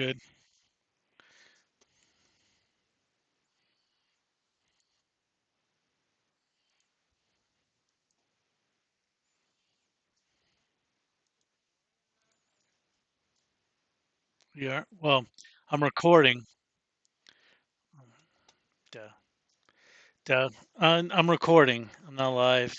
Good. Yeah. Well, I'm recording. Duh. Duh. I'm recording. I'm not live.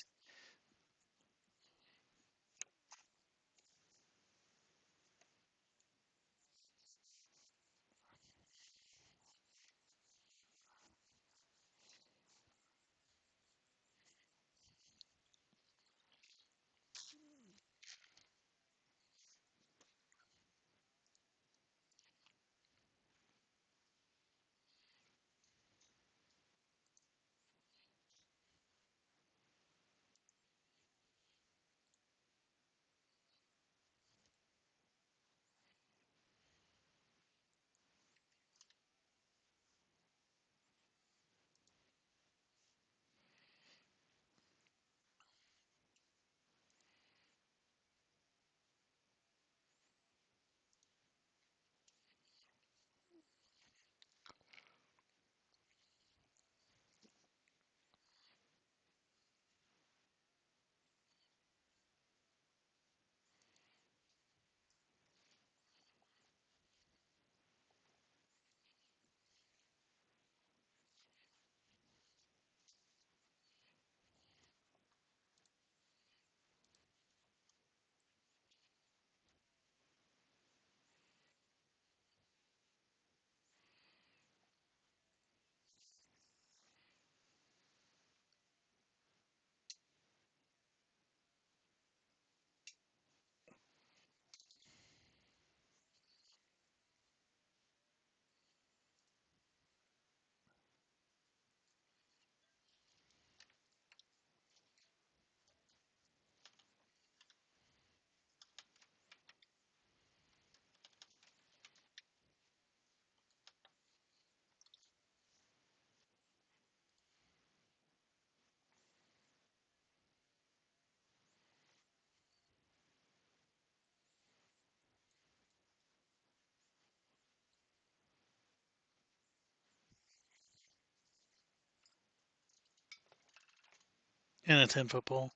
In a 10-foot pole.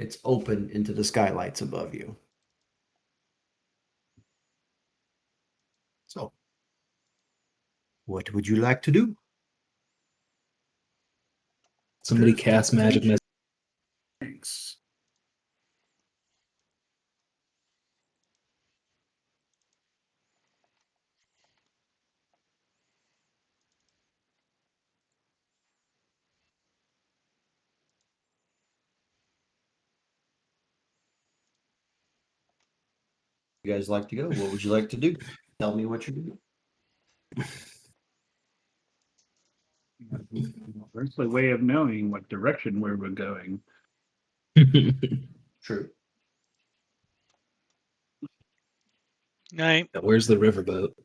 It's open into the skylights above you. So, what would you like to do? Somebody cast magic missile. Thanks. You guys like to go? What would you like to do? Tell me what you do. There's a way of knowing what direction we were going. True. Night. Where's the riverboat?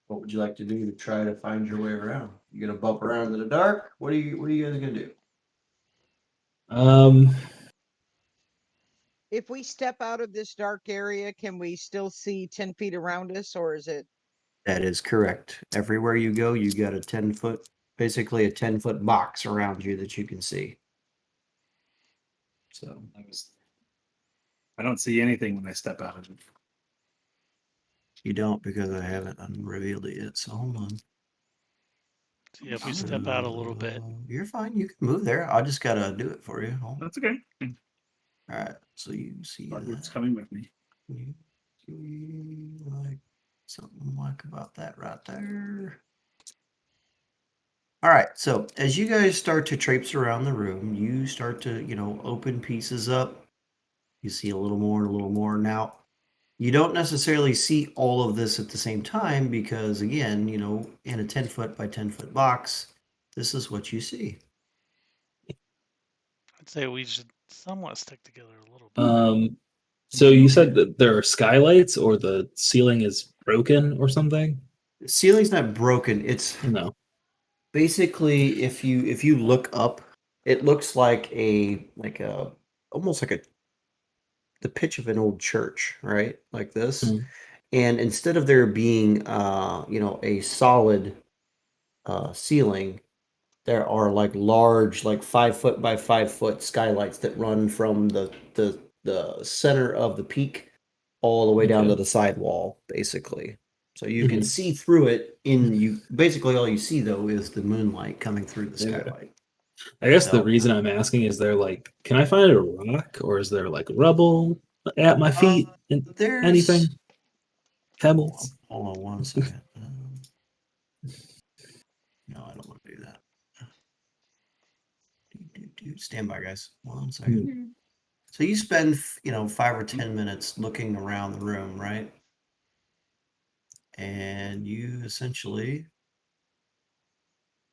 What would you like to do to try to find your way around? You gonna bump around in the dark? What are you guys gonna do? Um, If we step out of this dark area, can we still see 10 feet around us, or is it? That is correct. Everywhere you go, you got a 10-foot, basically a 10-foot box around you that you can see. So I don't see anything when I step out of it. you don't because I haven't unrevealed it yet. So hold on. See if we step out a little bit. You're fine. You can move there. I just gotta do it for you. Hold on. That's okay. All right. So you see It's that. coming with me. You see like something like about that right there. All right. So as you guys start to traipse around the room, you start to, open pieces up. You see a little more and a little more. Now, you don't necessarily see all of this at the same time because, again, in a 10-foot by 10-foot box, this is what you see. I'd say we should somewhat stick together a little bit. So you said that there are skylights or the ceiling is broken or something? The ceiling's not broken. It's No. basically if you look up, it looks like almost like the pitch of an old church, right? Like this. Mm. And instead of there being a solid ceiling, there are like large, like 5-foot by 5-foot skylights that run from the center of the peak all the way down to Okay. the sidewall, basically. So you can Mhm. see through it. Basically all you see though is the moonlight coming through the Okay. skylight. I guess the So reason I'm asking is there like, can I find a rock or is there like rubble at my feet and anything? there's Pebbles? hold on one second. No, I don't want to do that. Stand by, guys. 1 second. So you spend, 5 or 10 minutes looking around the room, right? And you essentially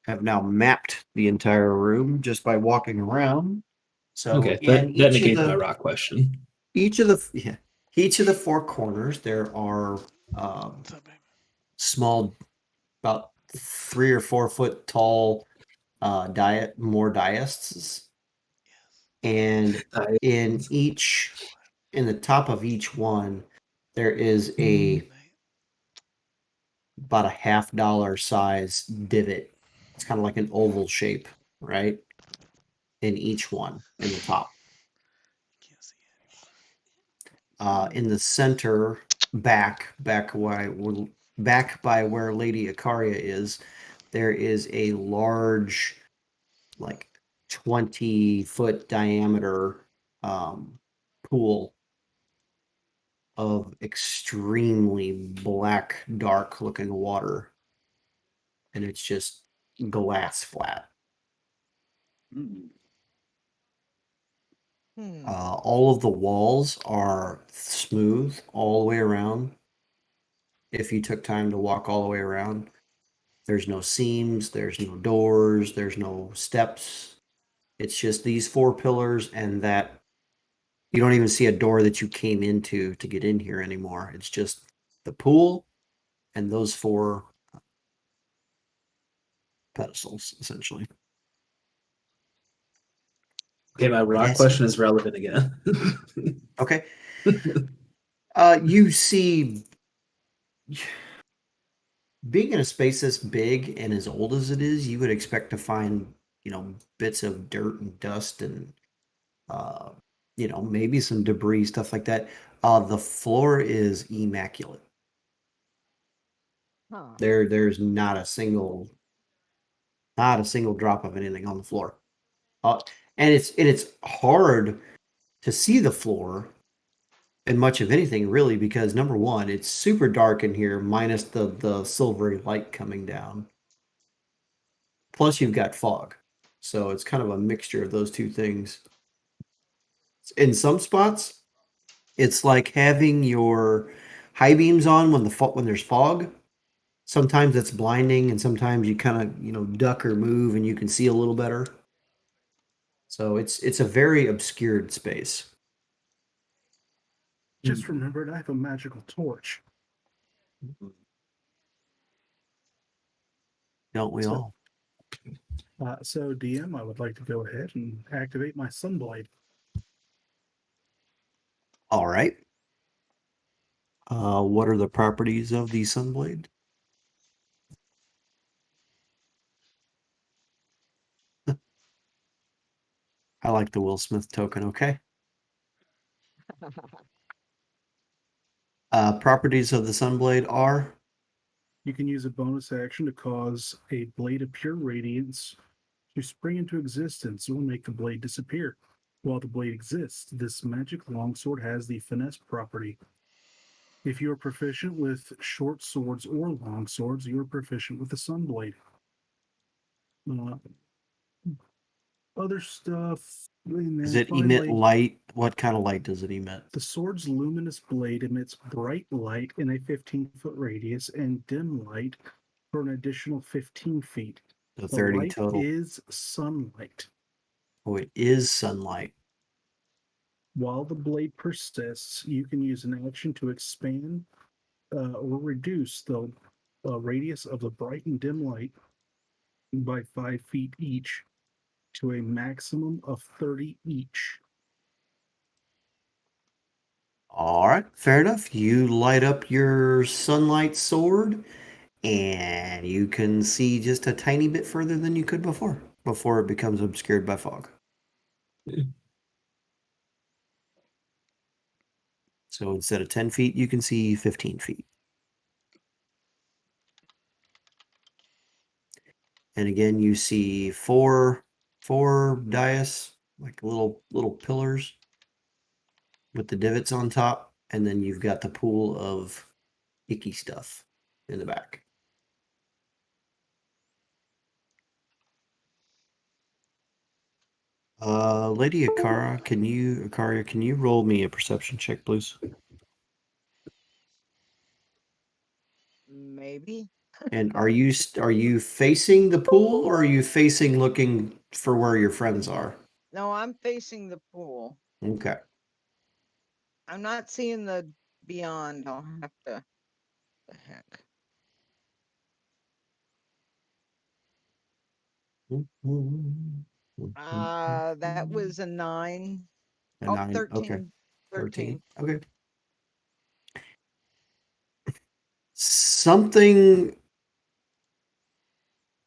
have now mapped the entire room just by walking around. So Okay, in that negates my rock question. each of the 4 corners, there are What's up, baby? small, about 3 or 4 foot tall more diosts, and in the top of each one, there is about a $50 size divot. It's kind of like an oval shape, right? In each one in the top. Can't see In the center, back by where Lady Icaria is, there is a large, like 20-foot diameter pool of extremely black, dark looking water. And it's just glass flat. Mm. All of the walls are smooth all the way around. If you took time to walk all the way around, there's no seams, there's no doors, there's no steps. It's just these 4 pillars, and that you don't even see a door that you came into to get in here anymore. It's just the pool and those 4 pedestals, essentially. Okay, my rock That's question it. is relevant again. Okay. You see, being in a space this big and as old as it is, you would expect to find, bits of dirt and dust and uh, maybe some debris, stuff like that. The floor is immaculate. Huh. There's not a single drop of anything on the floor. And it's hard to see the floor and much of anything really because number one, it's super dark in here, minus the silvery light coming down. Plus, you've got fog, so it's kind of a mixture of those two things. In some spots, it's like having your high beams on when there's fog. Sometimes it's blinding, and sometimes you kind of duck or move, and you can see a little better. So it's a very obscured space. Just remembered I have a magical torch. Don't we So- all? So, DM, I would like to go ahead and activate my sunblade. All right. What are the properties of the Sunblade? I like the Will Smith token. Okay. Properties of the Sunblade are You can use a bonus action to cause a blade of pure radiance to spring into existence or make the blade disappear. While the blade exists, this magic longsword has the finesse property. If you are proficient with short swords or long swords, you are proficient with the sunblade. Uh, Other stuff in does there. it emit Finally, light? What kind of light does it emit? the sword's luminous blade emits bright light in a 15-foot radius and dim light for an additional 15 feet. The The 30 light total. is sunlight. Oh, it is sunlight. While the blade persists, you can use an action to expand or reduce the radius of the bright and dim light by 5 feet each to a maximum of 30 each. All right, fair enough. You light up your sunlight sword, and you can see just a tiny bit further than you could before it becomes obscured by fog. So instead of 10 feet, you can see 15 feet. And again, you see four dais, like little pillars with the divots on top, and then you've got the pool of icky stuff in the back. Lady Akaria, can you roll me a perception check, please? Maybe. And are you facing the pool or are you facing looking for where your friends are? No, I'm facing the pool. Okay. I'm not seeing the beyond. I'll have to. The heck. That was a 9. A Oh, 9. Okay. 13. 13. 13. Okay. Something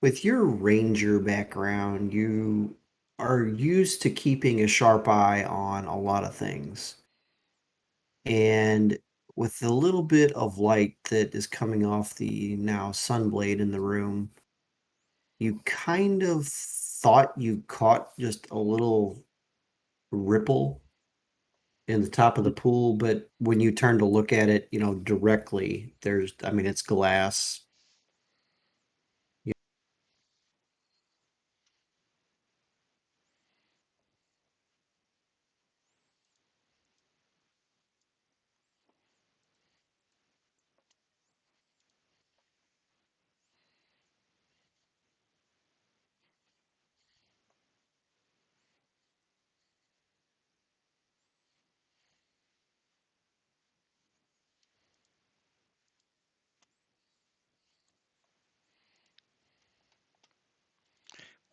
with your ranger background, you are used to keeping a sharp eye on a lot of things. And with the little bit of light that is coming off the now sunblade in the room, you kind of thought you caught just a little ripple in the top of the pool, but when you turn to look at it, directly, it's glass.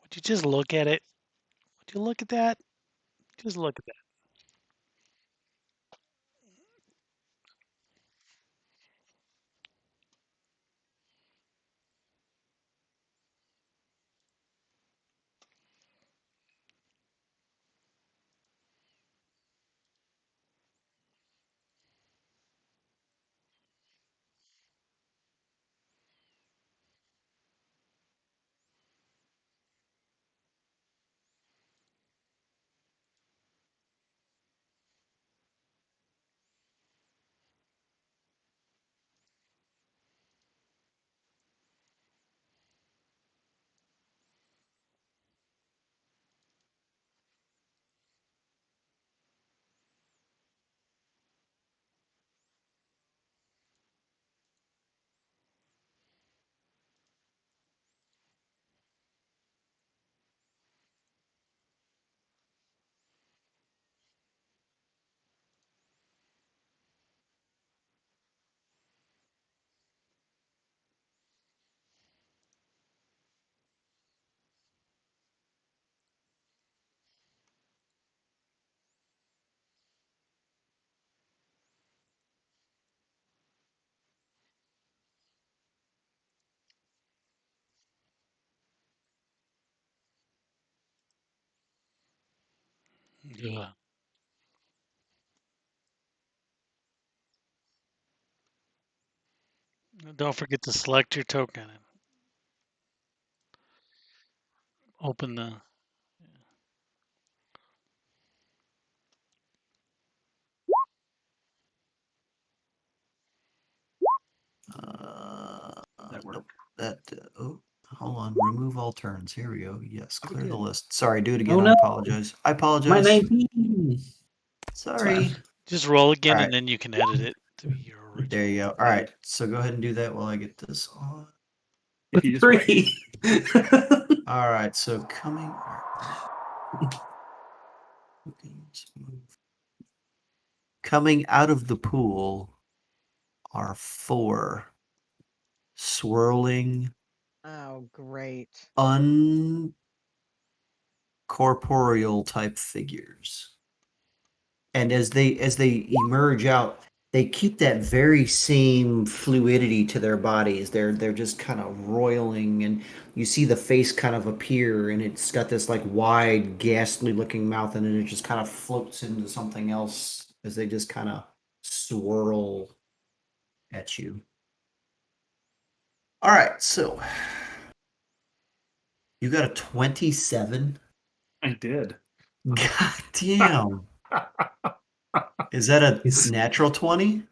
Would you just look at it? Would you look at that? Just look at that. Yeah. Don't forget to select your token and open the. That Nope. worked. Oh, hold on. Remove all turns. Here we go. Yes, clear the did. list. Sorry, do it Oh again. I no, apologize. I my apologize. 19. Sorry. Just roll again, All and right. then you can edit it to be your There you original. go. All right. So go ahead and do that while I get this on. If you just wait. 3. All right. So coming out of the pool are 4 swirling, Oh, great. uncorporeal type figures. And as they emerge out, they keep that very same fluidity to their bodies. They're just kind of roiling, and you see the face kind of appear, and it's got this like wide, ghastly looking mouth, and then it just kind of floats into something else as they just kind of swirl at you. All right, so you got a 27. I did. God damn. Is that a He's natural 20?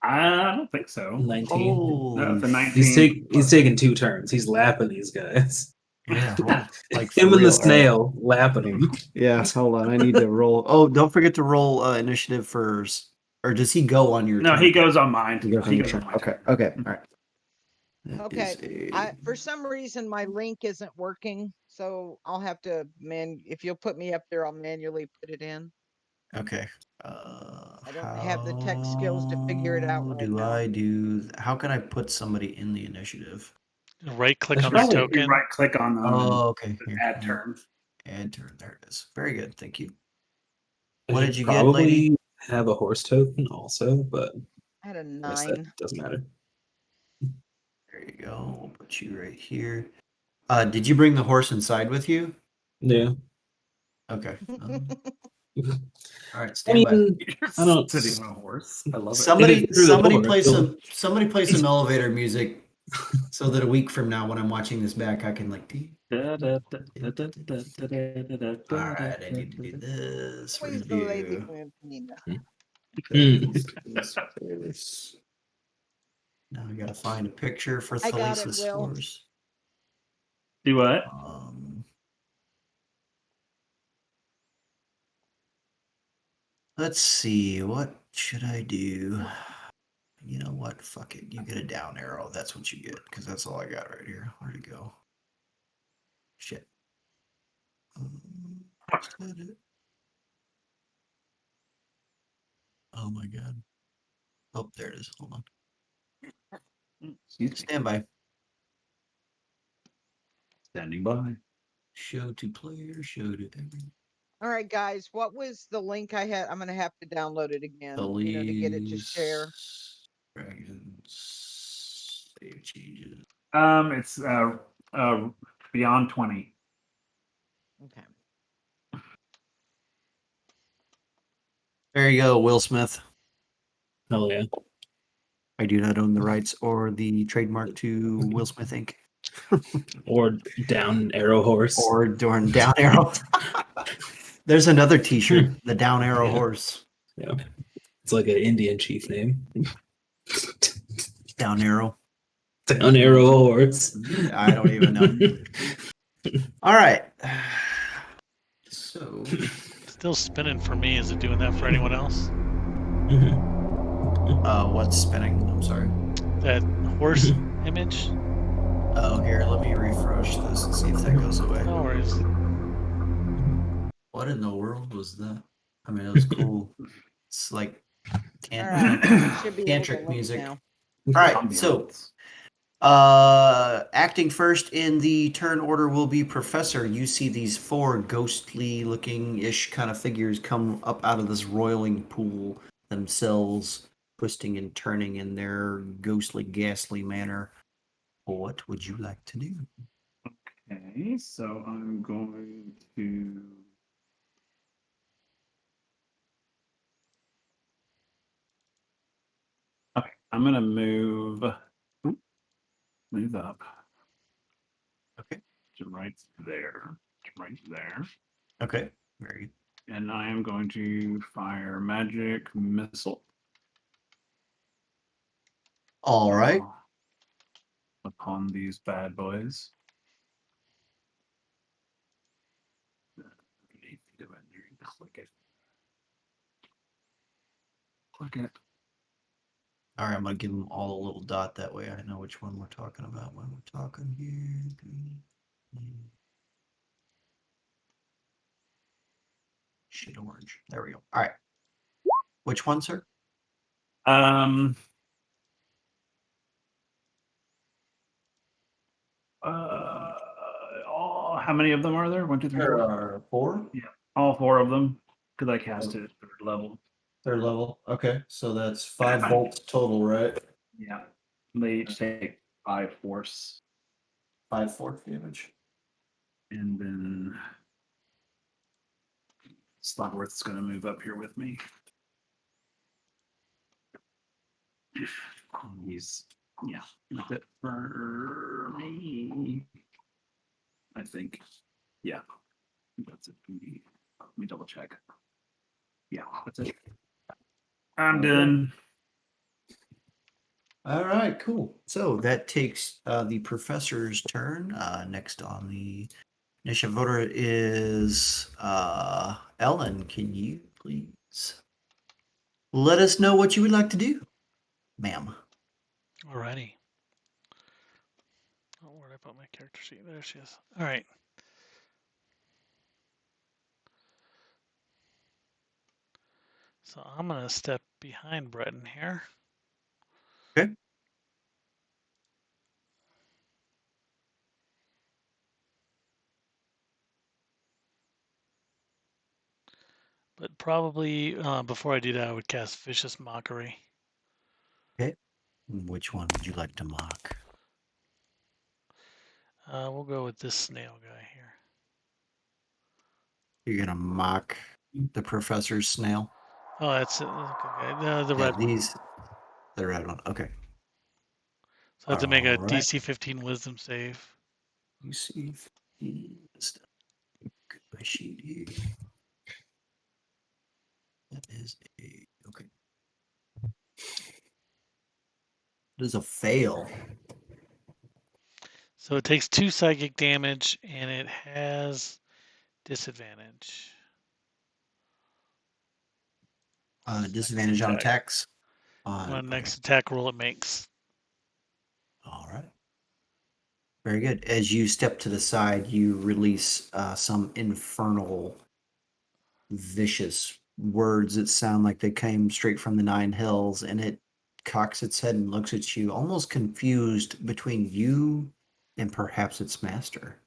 I don't think so. 19. No, Holy it's a He's 19. he's taking 2 turns. He's lapping these guys. yeah, hold like for Him and the real. All right. snail lapping him. Yeah, hold on. I need to roll. Oh, don't forget to roll initiative first. Or does he go on your No, turn? he goes on mine. He goes on He your goes on turn. my Okay. turn. Okay. All right. That Okay. is I for some reason my link isn't working, so I'll have to if you'll put me up there, I'll manually put it in. okay. I don't have the tech skills to figure it out How right do now. I do? How can I put somebody in the initiative? Right click That's on their probably- You token. right click on them and Oh, okay. Here. add term. Add turn. There it is. Very good. Thank you. I What should did you get, lady? probably have a horse token also, but I had a I guess that 9. doesn't matter. There you go. We'll put you right here. Did you bring the horse inside with you? Yeah. Okay. All right. I Stand by. mean, I You're don't. sitting on a horse. I love it. Somebody, Through the door, somebody play some elevator music, so that a week from now, when I'm watching this back, I can like. All right, I need to do this. Always the lady Review. from Antonina. This. Now I gotta find a picture for I got it, Thalisa's Will. horse. Do what? Let's see. What should I do? You know what? Fuck it. You get a down arrow. That's what you get, because that's all I got right here. Where'd it go? Shit. Is that it? Oh my god. Oh, there it is. Hold on. Excuse me. Stand by. Standing by. Show to player. Show to everyone. All right, guys, what was the link I had? I'm gonna have to download it again, to get it to share. Dragons. Save changes. It's beyond 20. Okay. There you go, Will Smith. Hell yeah. I do not own the rights or the trademark to Will Smith Inc. Or down arrow horse. Or Down Arrow. There's another T-shirt, the Down Arrow Yeah. Horse. Yeah. It's like an Indian chief name. Down Arrow. Down arrow horse. I don't even know. All right. So Still spinning for me. Is it doing that for anyone else? what's spinning? I'm sorry. That horse image? Oh, here, let me refresh this and see if that goes away. No worries. What in the world was that? I mean, it was cool. It's like All right. Should be able to tantric look music. now. All right, so acting first in the turn order will be Professor. You see these 4 ghostly looking ish kind of figures come up out of this roiling pool themselves, twisting and turning in their ghostly, ghastly manner. What would you like to do? Okay, so I'm going to I'm gonna move up Okay. to right there. To right there. Okay. Very good. And I am going to fire magic missile. All right. Upon these bad boys. Click it. Click it. All right. I'm gonna give them all a little dot that way. I know which one we're talking about when we're talking here. Green. Shit, orange. There we go. All right. Which one, sir? Um. How many of them are there? 1, 2, 3, There 4. are 4. Yeah, all 4 of them. Because I cast it at 3rd level. Third level. Okay. So that's 5 bolts total, right? Yeah. They each take 5 force. 5 force damage. And then Slotworth's going to move up here with me. He's, yeah, that's it for me. I think. Yeah. That's it for me. Let me double check. Yeah, that's it. I'm done. All right, cool. So that takes the professor's turn. Next on the initiative voter is Ellen. Can you please let us know what you would like to do, ma'am? Alrighty. Oh, where'd I put my character sheet? There she is. All right. So I'm gonna step behind Breton here. Okay. But probably before I do that, I would cast Vicious Mockery. Okay. Which one would you like to mock? We'll go with this snail guy here. You're gonna mock the professor's snail. Oh, that's it. Okay. The Yeah, red one. these, the red one. Okay. So I have to make a All right. DC 15 Wisdom save. You see, get my sheet here. That is a okay. It is a fail. So it takes 2 psychic damage and it has disadvantage. Disadvantage on attacks. On Okay. next attack roll it makes. All right. Very good. As you step to the side, you release some infernal, vicious words that sound like they came straight from the Nine Hills, and it cocks its head and looks at you, almost confused between you and perhaps its master.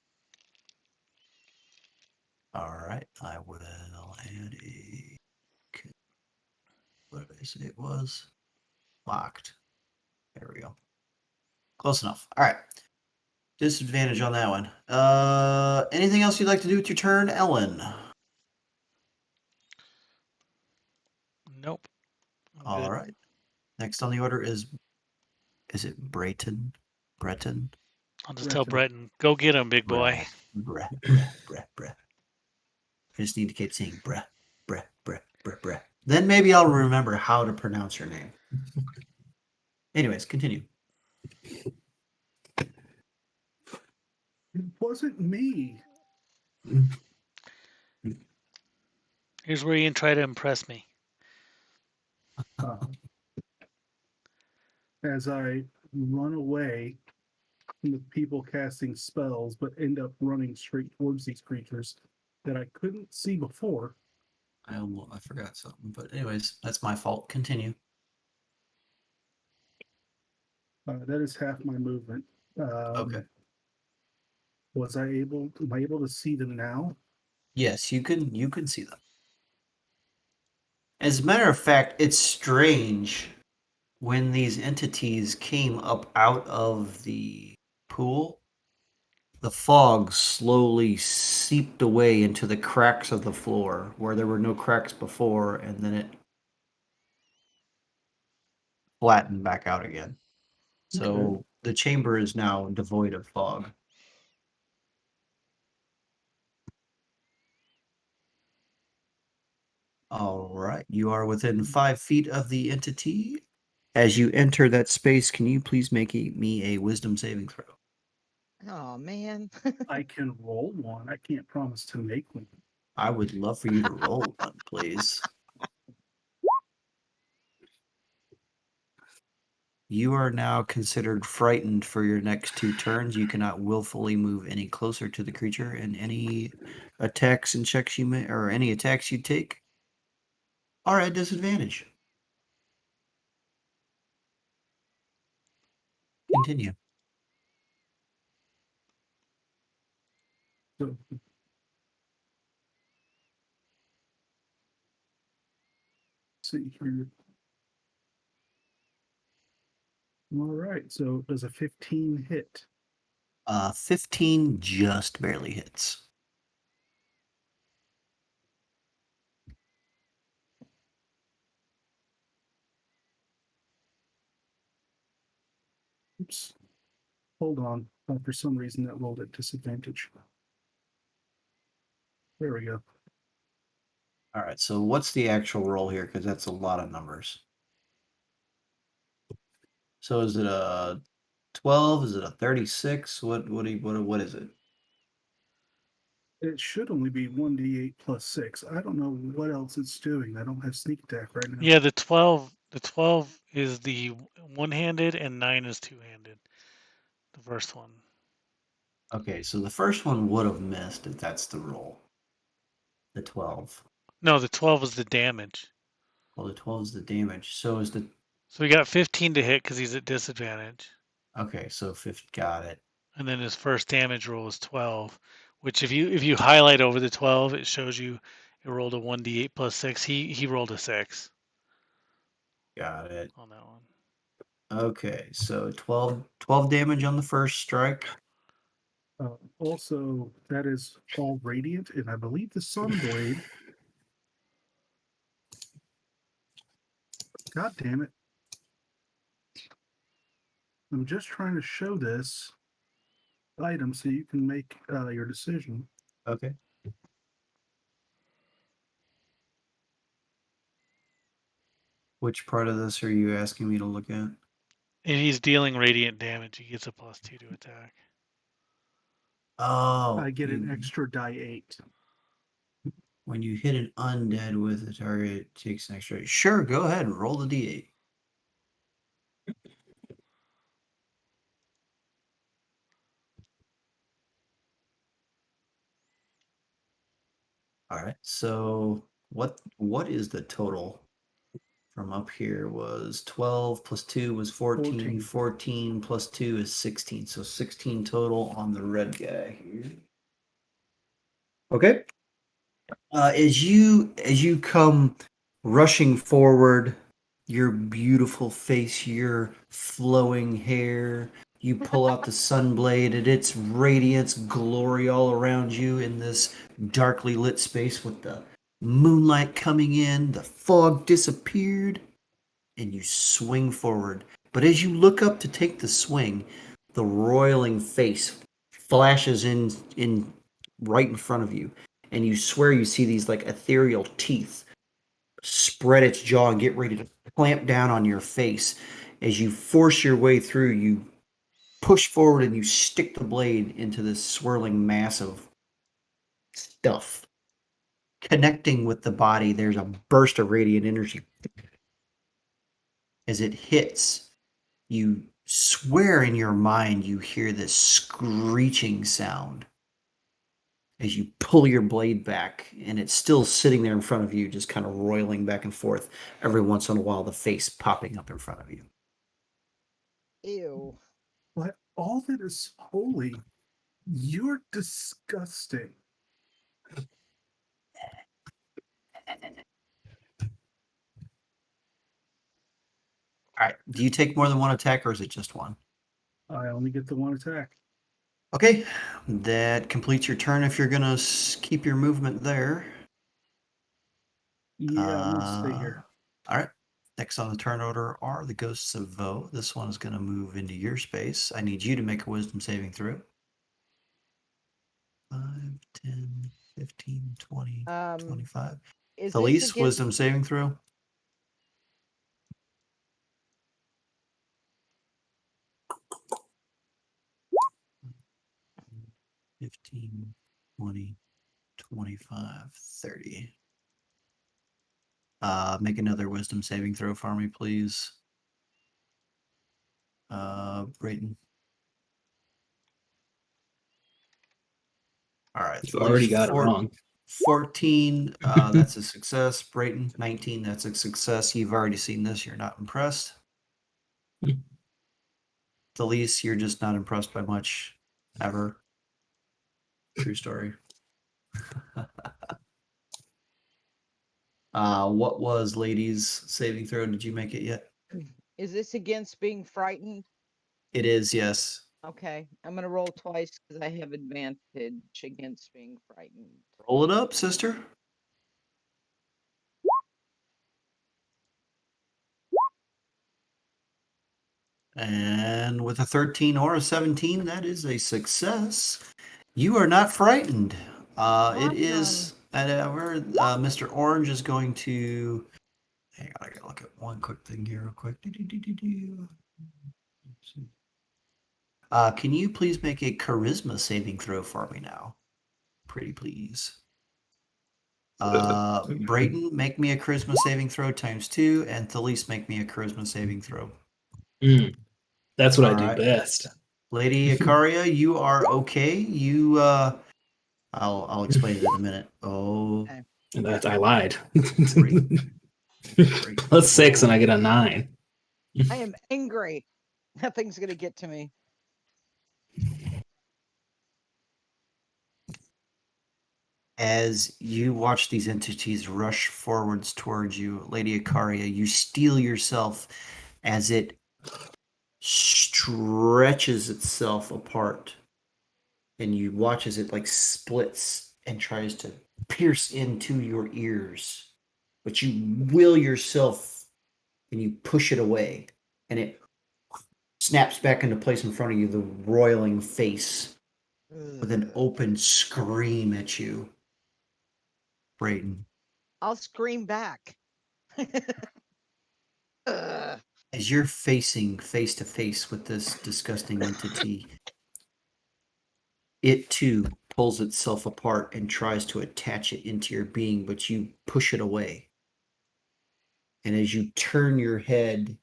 All right. I will add a. What did I say it was? Locked. There we go. Close enough. All right. Disadvantage on that one. Anything else you'd like to do with your turn, Ellen? Nope. I'm All good. right. Next on the order is it Breton? Breton? I'll just tell Breton. Breton, go get him, big boy. Breh. I just need to keep saying breh. Then maybe I'll remember how to pronounce your name. Anyways, continue. It wasn't me. Here's where you can try to impress me. Uh, as I run away from the people casting spells, but end up running straight towards these creatures that I couldn't see before. I forgot something, but anyways, that's my fault. Continue. That is half my movement. Okay. Am I able to see them now? Yes, you can see them. As a matter of fact, it's strange when these entities came up out of the pool. The fog slowly seeped away into the cracks of the floor where there were no cracks before, and then it flatten back out again. So Okay. the chamber is now devoid of fog. All right, you are within 5 feet of the entity. As you enter that space, can you please make me a wisdom saving throw? Oh man. I can roll one. I can't promise to make one. I would love for you to roll one, please. You are now considered frightened for your next 2 turns. You cannot willfully move any closer to the creature, and any attacks and checks you may, or any attacks you take, are at disadvantage. Continue. So see here. All right. So does a 15 hit? 15 just barely hits. Oops. Hold on. For some reason that rolled at disadvantage. There we go. All right, so what's the actual roll here? Because that's a lot of numbers. So is it a 12? Is it a 36? What is it? It should only be 1d8 plus 6. I don't know what else it's doing. I don't have sneak attack right now. Yeah, the 12 is the one-handed and 9 is two-handed. The first one. Okay, so the first one would have missed if that's the roll. The 12. No, the 12 is the damage. Well, the 12 is the damage. So is the So we got 15 to hit because he's at disadvantage. okay, so fifth got it. And then his first damage roll is 12, which if you highlight over the 12, it shows you it rolled a 1d8 plus 6. He rolled a 6 Got it. on that one. Okay, so 12 damage on the first strike. Also, that is all radiant, and I believe the Sunblade. God damn it. I'm just trying to show this item so you can make your decision. Okay. Which part of this are you asking me to look at? If he's dealing radiant damage, he gets a +2 to attack. Oh, I get an extra die 8. when you hit an undead with a target, it takes an extra. Sure, go ahead and roll the d8. All right. So what is the total from up here was 12 plus 2 was 14. 14 plus 2 is 16. So 16 total on the red guy here. Okay. As you come rushing forward, your beautiful face, your flowing hair, you pull out the sunblade and its radiance, glory all around you in this darkly lit space with the moonlight coming in, the fog disappeared, and you swing forward. But as you look up to take the swing, the roiling face flashes in right in front of you, and you swear you see these like ethereal teeth spread its jaw and get ready to clamp down on your face. As you force your way through, you push forward and you stick the blade into this swirling mass of stuff. Connecting with the body, there's a burst of radiant energy. As it hits, you swear in your mind you hear this screeching sound as you pull your blade back, and it's still sitting there in front of you, just kind of roiling back and forth, every once in a while, the face popping up in front of you. Ew. But all that is holy, you're disgusting. All right. Do you take more than one attack, or is it just one? I only get the one attack. Okay. That completes your turn if you're going to keep your movement there. Yeah, I'm going to stay here. All right. Next on the turn order are the ghosts of Voh. This one is going to move into your space. I need you to make a wisdom saving throw. 5, 10, 15, 20, 25. Is this Felice, against? wisdom saving throw. $15, 20, 25, 30. Make another wisdom saving throw for me, please. Brayton. All right. You already got it wrong. 14, that's a success. Brayton, 19, that's a success. You've already seen this. You're not impressed. Felice, you're just not impressed by much ever. True story. What was ladies saving throw? Did you make it yet? Is this against being frightened? It is, yes. Okay, I'm gonna roll twice because I have advantage against being frightened. Roll it up, sister. And with a 13 or a 17, that is a success. You are not frightened. It is, Mr. Orange is going to, hang on, I gotta look at one quick thing here real quick. Can you please make a charisma saving throw for me now? Pretty please. Brayton, make me a charisma saving throw ×2, and Thalise, make me a charisma saving throw. That's what I All do right. best. Lady Ikaria, you are okay. You I'll explain it in a minute. Oh, Okay. And that's I lied. Great. Plus 6 and I get a 9. I am angry. Nothing's gonna get to me. As you watch these entities rush forwards towards you, Lady Ikaria, you steel yourself as it stretches itself apart. And you watch as it like splits and tries to pierce into your ears. But you will yourself and you push it away. And it snaps back into place in front of you, the roiling face with an open scream at you. Brayden. I'll scream back. Ugh. As you're facing face to face with this disgusting entity, it too pulls itself apart and tries to attach it into your being, but you push it away. And as you turn your head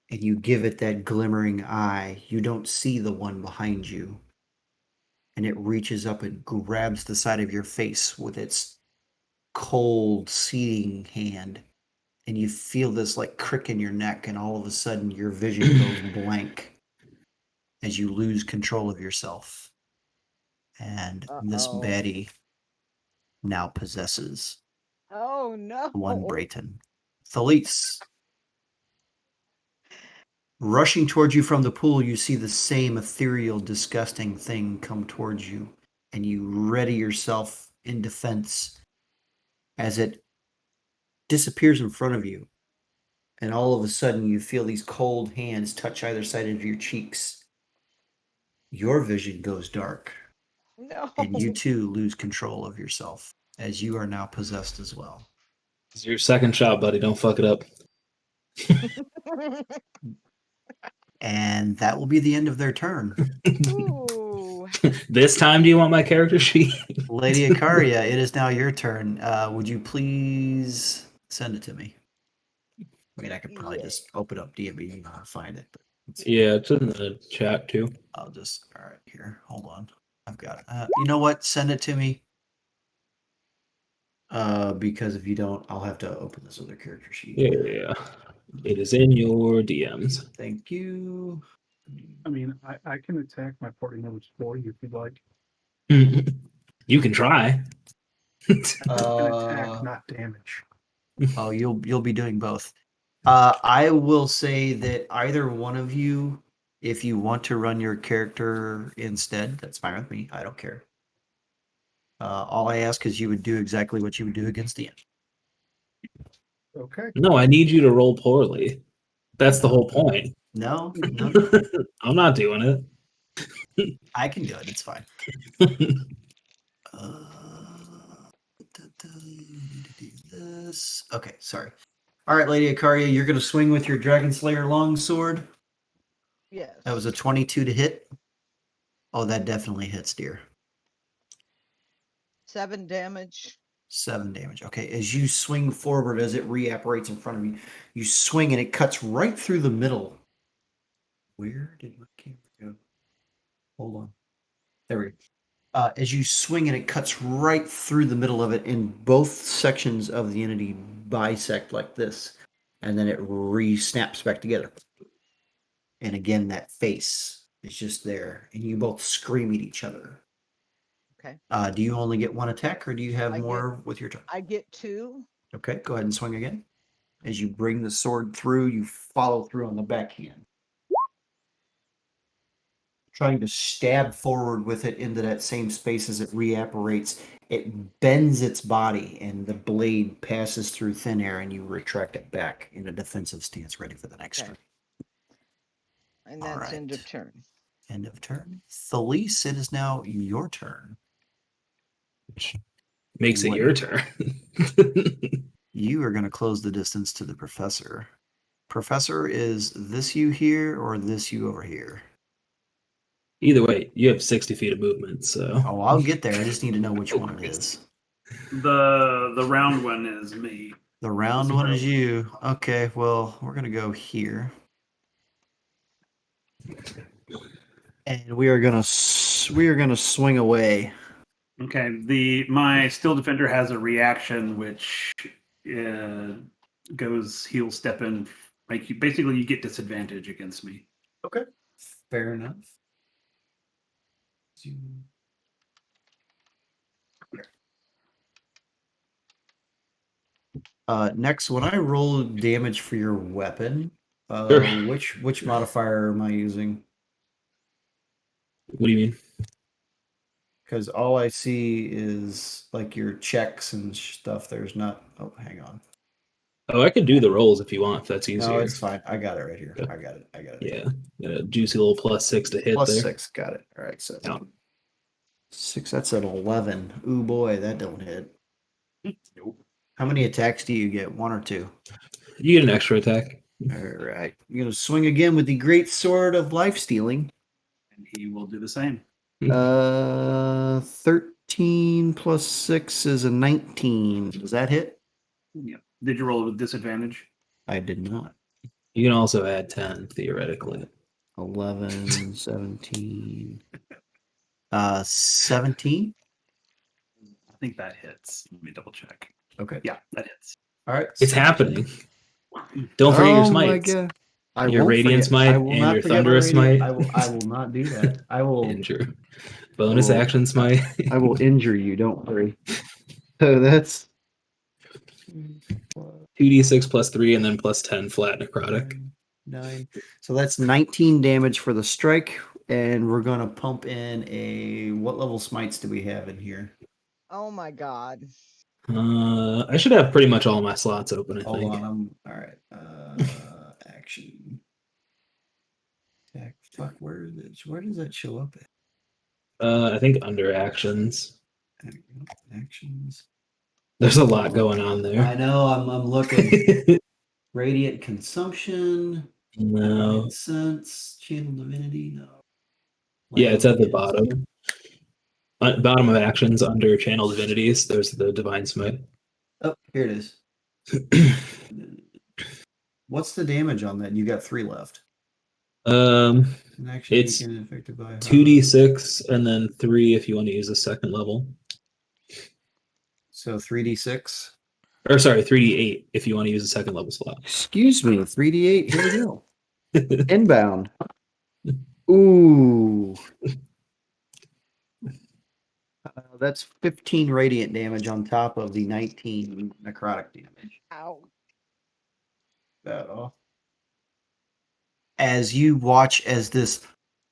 and you give it that glimmering eye, you don't see the one behind you. And it reaches up and grabs the side of your face with its cold, searing hand. And you feel this like crick in your neck, and all of a sudden your vision goes blank as you lose control of yourself. And this baddie now possesses Oh no. one Brayton. Felice. Rushing towards you from the pool, you see the same ethereal, disgusting thing come towards you, and you ready yourself in defense as it disappears in front of you. And all of a sudden, you feel these cold hands touch either side of your cheeks. Your vision goes dark, No. and you too lose control of yourself, as you are now possessed as well. It's your second shot, buddy. Don't fuck it up. And that will be the end of their turn. Ooh. This time, do you want my character sheet? Lady Ikaria, it is now your turn. Would you please send it to me? I mean, I could probably just open up DMB and find it. But Yeah, it's in the chat too. I'll just, all right, here, hold on. I've got it. You know what? Send it to me. Because if you don't, I'll have to open this other character sheet. Yeah. It is in your DMs. Thank you. I mean, I can attack my party members for you if you'd like. You can try. I can attack, not damage. Oh, you'll be doing both. I will say that either one of you, if you want to run your character instead, that's fine with me. I don't care. All I ask is you would do exactly what you would do against the end. Okay. No, I need you to roll poorly. That's the whole point. No, no, I'm not doing I can do it. It's fine. it. Need to do this. Okay, sorry. All right, Lady Akaria, you're going to swing with your Dragon Slayer longsword. Yes. That was a 22 to hit. Oh, that definitely hits, dear. 7 damage. 7 damage. Okay, as you swing forward, as it reapparates in front of you, you swing and it cuts right through the middle. Where did my camera go? Hold on. There we go. As you swing and it cuts right through the middle of it, and both sections of the entity bisect like this, and then it re-snaps back together. And again, that face is just there, and you both scream at each other. Okay. Do you only get one attack, or do you have I more with your turn? I get 2. Okay, go ahead and swing again. As you bring the sword through, you follow through on the backhand. Trying to stab forward with it into that same space as it reapparates, it bends its body and the blade passes through thin air and you retract it back in a defensive stance ready for the next Okay. strike. And All that's end of right. turn. End of turn. Thalise, it is now your turn. Makes it What- your turn. You are going to close the distance to the professor. Professor, is this you here or this you over here? Either way, you have 60 feet of movement, so. Oh, I'll get there. I just need to know which one it is. The round one is me. The round one is you. Okay, well, we're going to go here. And we are gonna swing away. Okay. My steel defender has a reaction which goes heel step in. Like you get disadvantage against me. Okay, fair enough. Next, when I roll damage for your weapon, Sure. which modifier am I using? What do you mean? Because all I see is like your checks and stuff. There's not. Oh, hang on. Oh, I can do the rolls if you want, if that's easier. No, it's fine. I got it right here. Okay. I got it. Yeah, got a juicy little +6 to hit Plus there. 6. Got it. All right. So Yeah. 6. That's an 11. Ooh boy, that don't hit. Nope. How many attacks do you get? 1 or 2? You get an extra attack. All right. You're going to swing again with the great sword of life stealing. And he will do the same. 13 plus 6 is a 19. Does that hit? Yeah. Did you roll with disadvantage? I did not. You can also add 10, theoretically. 11, 17. 17? I think that hits. Let me double check. Okay. Yeah, that hits. All right. It's happening. Don't forget your Oh my smites. god. I Your won't Radiant forget. I Smite will and not your forget my Thunderous radiant- Smite. I will not do that. I will Injure. Bonus will- action smite. I will injure you, don't worry. So that's 2d6 plus 3 and then plus 10 flat necrotic. 9. So that's 19 damage for the strike, and we're gonna pump in a what level smites do we have in here? Oh my god. I should have pretty much all my slots open, I Hold think. on, I'm all right. Action. Attack. Fuck, where does that show up at? I think under actions. Actions. There's a lot going on I there. know. I'm looking. Radiant consumption. No. Sense. Channel divinity. No. Yeah, it's at the Languages. bottom. Bottom of actions under channel divinities. There's the divine smite. Oh, here it is. What's the damage on that? You got 3 left. Um, An action It's beacon affected by 2d6 and then 3 if you want to use a second level. So 3d6. Or sorry, 3d8 if you want to use a second level slot. Excuse me, 3d8. Here we go. Inbound. Ooh. That's 15 radiant damage on top of the 19 necrotic damage. Ow. That off. As you watch as this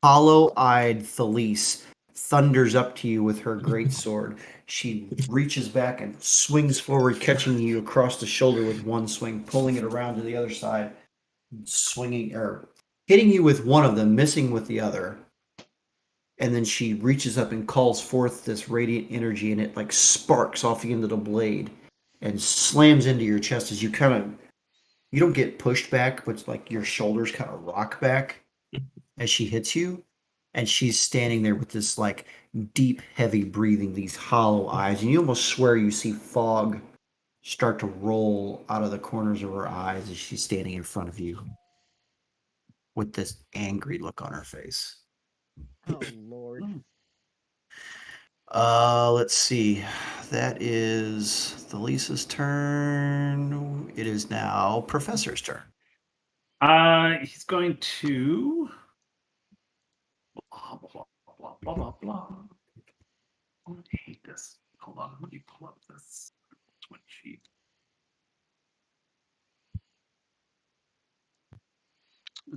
hollow-eyed Thalise thunders up to you with her great sword. She reaches back and swings forward, catching you across the shoulder with one swing, pulling it around to the other side, swinging or hitting you with one of them, missing with the other. And then she reaches up and calls forth this radiant energy, and it like sparks off the end of the blade and slams into your chest as you kind of, you don't get pushed back, but like your shoulders kind of rock back as she hits you. And she's standing there with this like deep, heavy breathing, these hollow eyes, and you almost swear you see fog start to roll out of the corners of her eyes as she's standing in front of you with this angry look on her face. Oh Lord. Let's see. That is Thalisa's turn. It is now Professor's turn. He's going to blah blah blah blah blah blah. I hate this. Hold on, let me pull up this one sheet.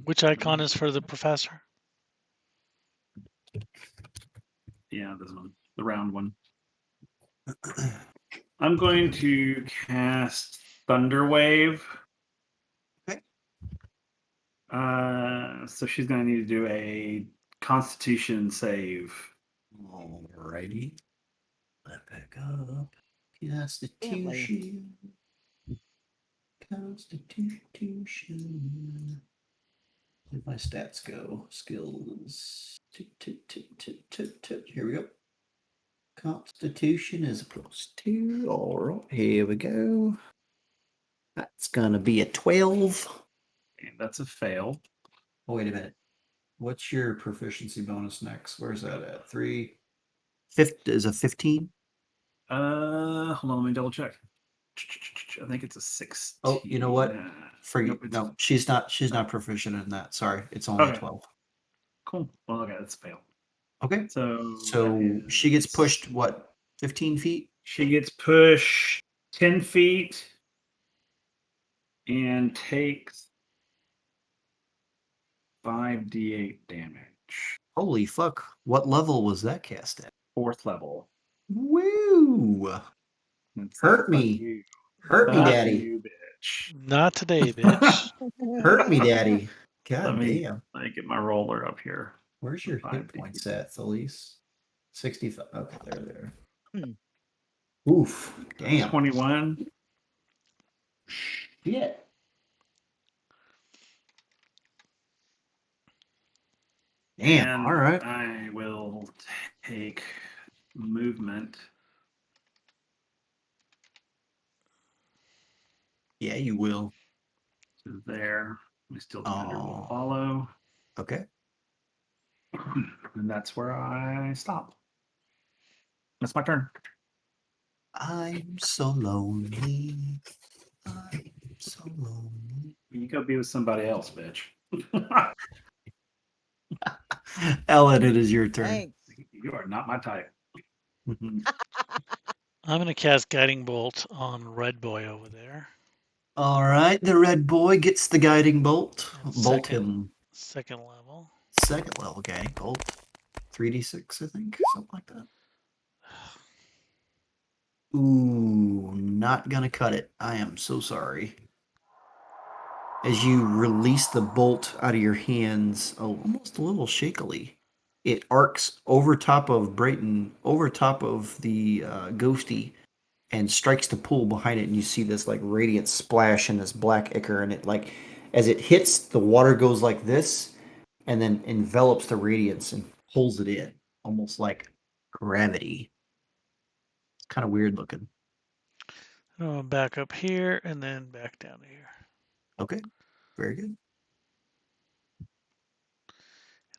Which icon is for the professor? Yeah, this one, the round one. I'm going to cast Thunder Wave. Okay. So she's going to need to do a Constitution save. Alrighty. Let back up. Constitution. Constitution. Where'd my stats go? Skills. Here we go. Constitution is a +2. All right, here we go. That's gonna be a 12. And that's a fail. Oh, wait a minute. What's your proficiency bonus next? Where's that at? 3. Fifth is a 15. Hold on, let me double check. I think it's a 16. Oh, you know what? Nope, it's- No, she's not proficient in that. Sorry, it's only Okay. 12. Cool. Well, okay, that's a fail. Okay. So So she gets pushed what? 15 feet? She gets pushed 10 feet and takes 5d8 damage. Holy fuck. What level was that cast at? 4th level. Woo! That's Hurt fuck me. you. Hurt me, Fuck daddy. you, bitch. Not today, bitch. Hurt me, daddy. God Let me damn. get my roller up here. Where's your 5d8. hit points at, Felice? 65. Okay, there. Hmm. Oof. Damn. 21. Shit. Damn. And All right. I will take movement. Yeah, you will. To there. We still Defender will Oh. follow. Okay. And that's where I stop. That's my turn. I'm so lonely. I'm so lonely. You go be with somebody else, bitch. Ellen, it is your turn. Thanks. You are not my type. I'm gonna cast Guiding Bolt on Red Boy over there. All right, the red boy gets the guiding bolt. And Bolt second- him. Second level. Second level guiding bolt. 3d6, I think, something like that. Ooh, not gonna cut it. I am so sorry. As you release the bolt out of your hands, almost a little shakily, it arcs over top of Brayton, over top of the ghosty, and strikes the pool behind it. And you see this like radiant splash and this black ichor, and it like, as it hits, the water goes like this, and then envelops the radiance and pulls it in, almost like gravity. It's kind of weird looking. Back up here and then back down to here. Okay, very good.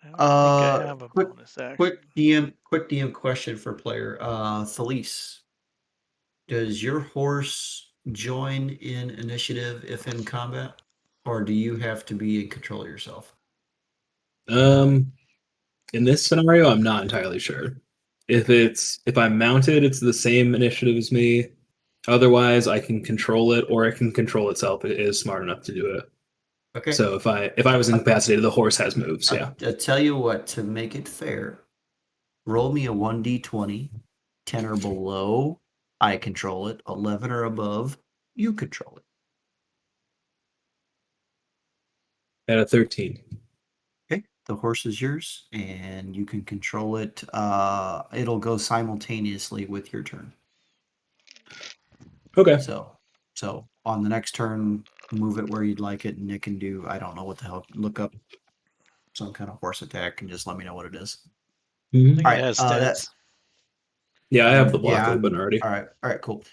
I don't think I have a quick- bonus action. Quick DM question for player. Felice, does your horse join in initiative if in combat, or do you have to be in control of yourself? In this scenario, I'm not entirely sure. If I'm mounted, it's the same initiative as me. Otherwise, I can control it, or it can control itself. It is smart enough to do it. Okay. So if I was incapacitated, the horse has moves. Yeah. I tell you what, to make it fair, Roll me a 1d20. 10 or below, I control it. 11 or above, you control it. At a 13. Okay, the horse is yours, and you can control it. It'll go simultaneously with your turn. Okay. So on the next turn, move it where you'd like it, and it can do. I don't know what the hell. Look up some kind of horse attack and just let me know what it is. I Mhm. think All it right, has that stats. Yeah, I have the block yeah, open already. All right, cool.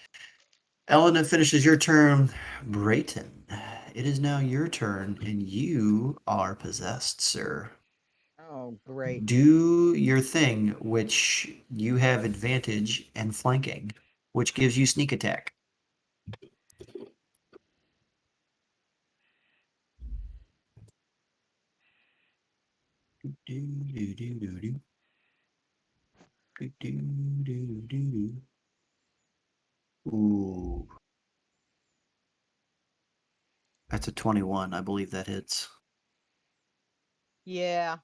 Ellen, it finishes your turn. Brayton, it is now your turn, and you are possessed, sir. Oh, great. Do your thing, which you have advantage and flanking, which gives you sneak attack. Ooh, that's a 21. I believe that hits. Yeah.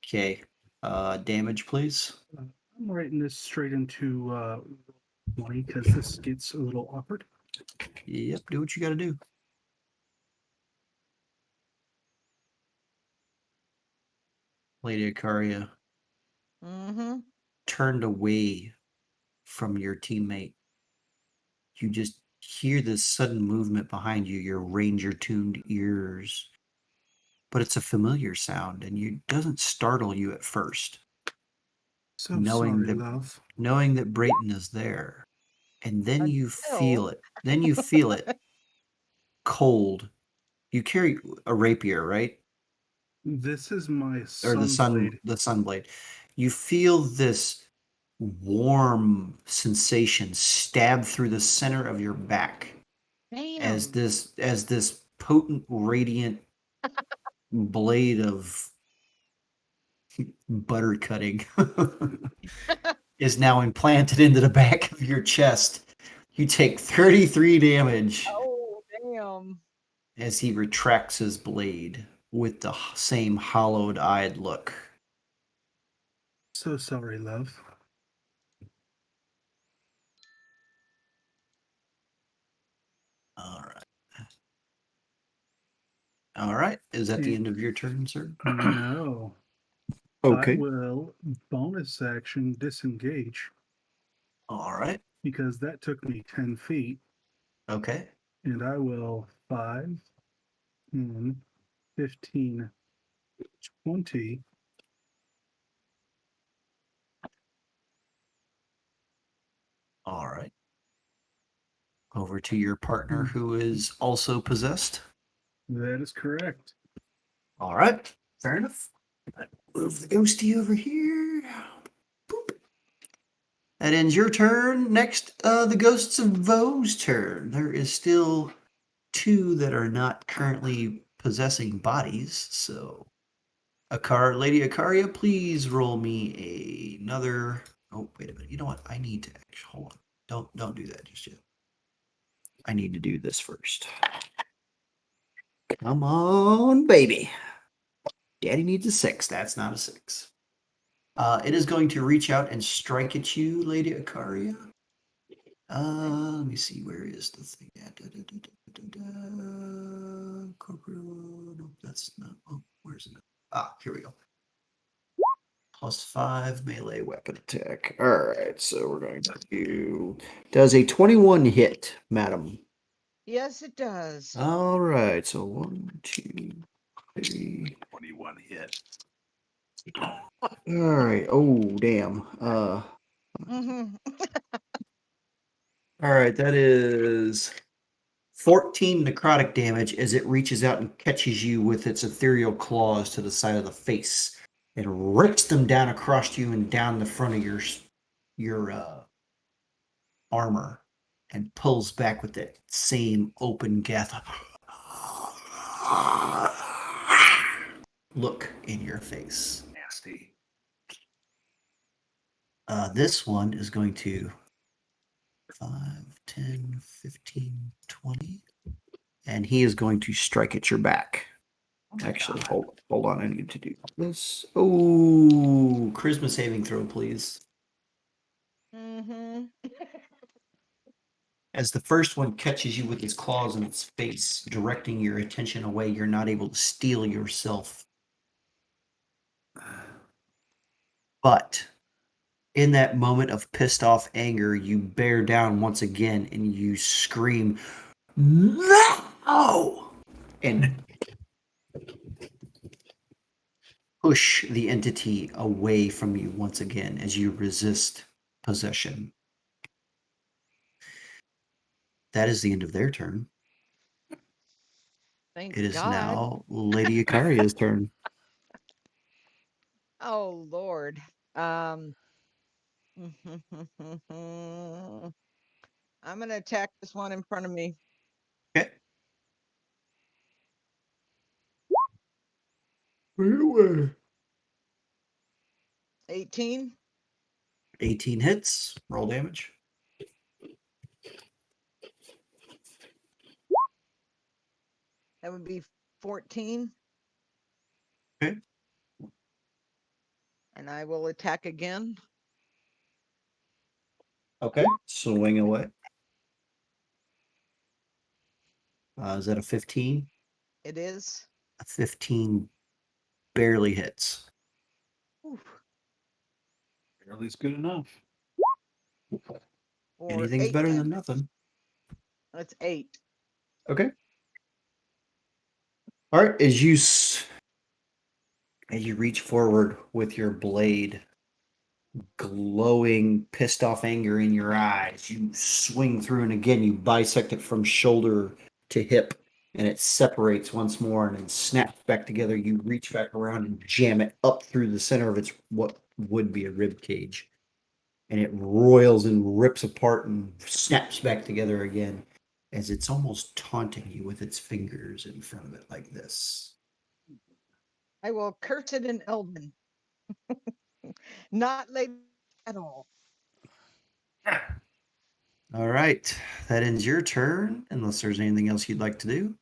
Okay. Damage, please. I'm writing this straight into money because this gets a little awkward. Yep, do what you got to do. Lady Ikaria Mm-hmm. turned away from your teammate. You just hear this sudden movement behind you, your ranger tuned ears. But it's a familiar sound, and it doesn't startle you at first. So knowing sorry, that love. knowing that Brayton is there. And then you feel Until it. Then you feel it cold. You carry a rapier, right? This is my Or sunblade. the sun blade. You feel this warm sensation stab through the center of your back as damn. this potent radiant blade of butter cutting is now implanted into the back of your chest. You take 33 damage Oh, damn. as he retracts his blade with the same hollowed-eyed look. So sorry, love. All right. All right. Is that the And end of your turn, sir? no, I Okay. will bonus action disengage All right. because that took me 10 feet, Okay. and I will 5, 10, 15, 20. All right. Over to your partner Hmm, who is also possessed. That is correct. All right. Fair enough. Move the ghosty over here. Boop. That ends your turn. Next, the ghosts of Voh's turn. There is still two that are not currently possessing bodies. So, Lady Akaria, please roll me another. Oh, wait a minute. You know what? I need to actually hold on. Don't do that just yet. I need to do this first. Come on, baby. Daddy needs a 6. That's not a 6. It is going to reach out and strike at you, Lady Akaria. Let me see. Where is the thing at? Corporal. Nope, that's not. Oh, where's it? Ah, here we go. +5 melee weapon attack. All right, so we're going to do. Does a 21 hit, madam? Yes, it does. All right, so 1, 2, 3. 21 hit. All right. Oh, damn. Mm-hmm. All right, that is 14 necrotic damage as it reaches out and catches you with its ethereal claws to the side of the face and rips them down across you and down the front of your armor and pulls back with that same open gath look in your face. Nasty. This one is going to 5, 10, 15, 20. And he is going to strike at your back. Actually, hold on. I need to do this. Oh, charisma saving throw, please. Mm-hmm. As the first one catches you with its claws in its face, directing your attention away, you're not able to steel yourself. But in that moment of pissed off anger, you bear down once again and you scream, "No!" and push the entity away from you once again as you resist possession. That is the end of their turn. Thank It is God. now Lady Ikaria's turn. Oh Lord. I'm gonna attack this one in front of me. Okay. Right away. 18. 18 hits. Roll damage. That would be 14. Okay. And I will attack again. Okay. Swing away. Is that a 15? It is. A 15 barely hits. Oof, Barely's good enough. for Anything's 8 better damage. than nothing. That's 8. Okay. All right. As you reach forward with your blade, glowing, pissed off anger in your eyes, you swing through, and again you bisect it from shoulder to hip, and it separates once more and then snaps back together. You reach back around and jam it up through the center of its what would be a rib cage, and it roils and rips apart and snaps back together again as it's almost taunting you with its fingers in front of it like this. I will curse it in Elven. Not late at all. All right, that ends your turn, unless there's anything else you'd like to do.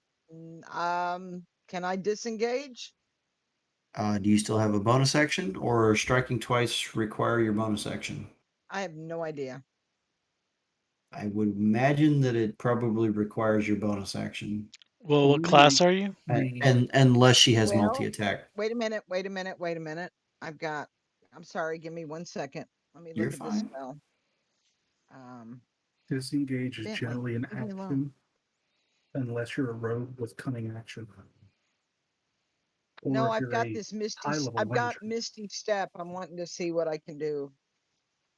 Can I disengage? Do you still have a bonus action, or striking twice require your bonus action? I have no idea. I would imagine that it probably requires your bonus action, Well, what class are you? and unless she has Well, multi-attack. wait a minute. I've got, I'm sorry, give me 1 second. Let me You're look at this fine. spell. Um, Disengage is Bentley, generally an leave me alone. action unless you're a rogue with cunning action. Or no, if I've you're got a this high-level I've got ranger. Misty Step. I'm wanting to see what I can do.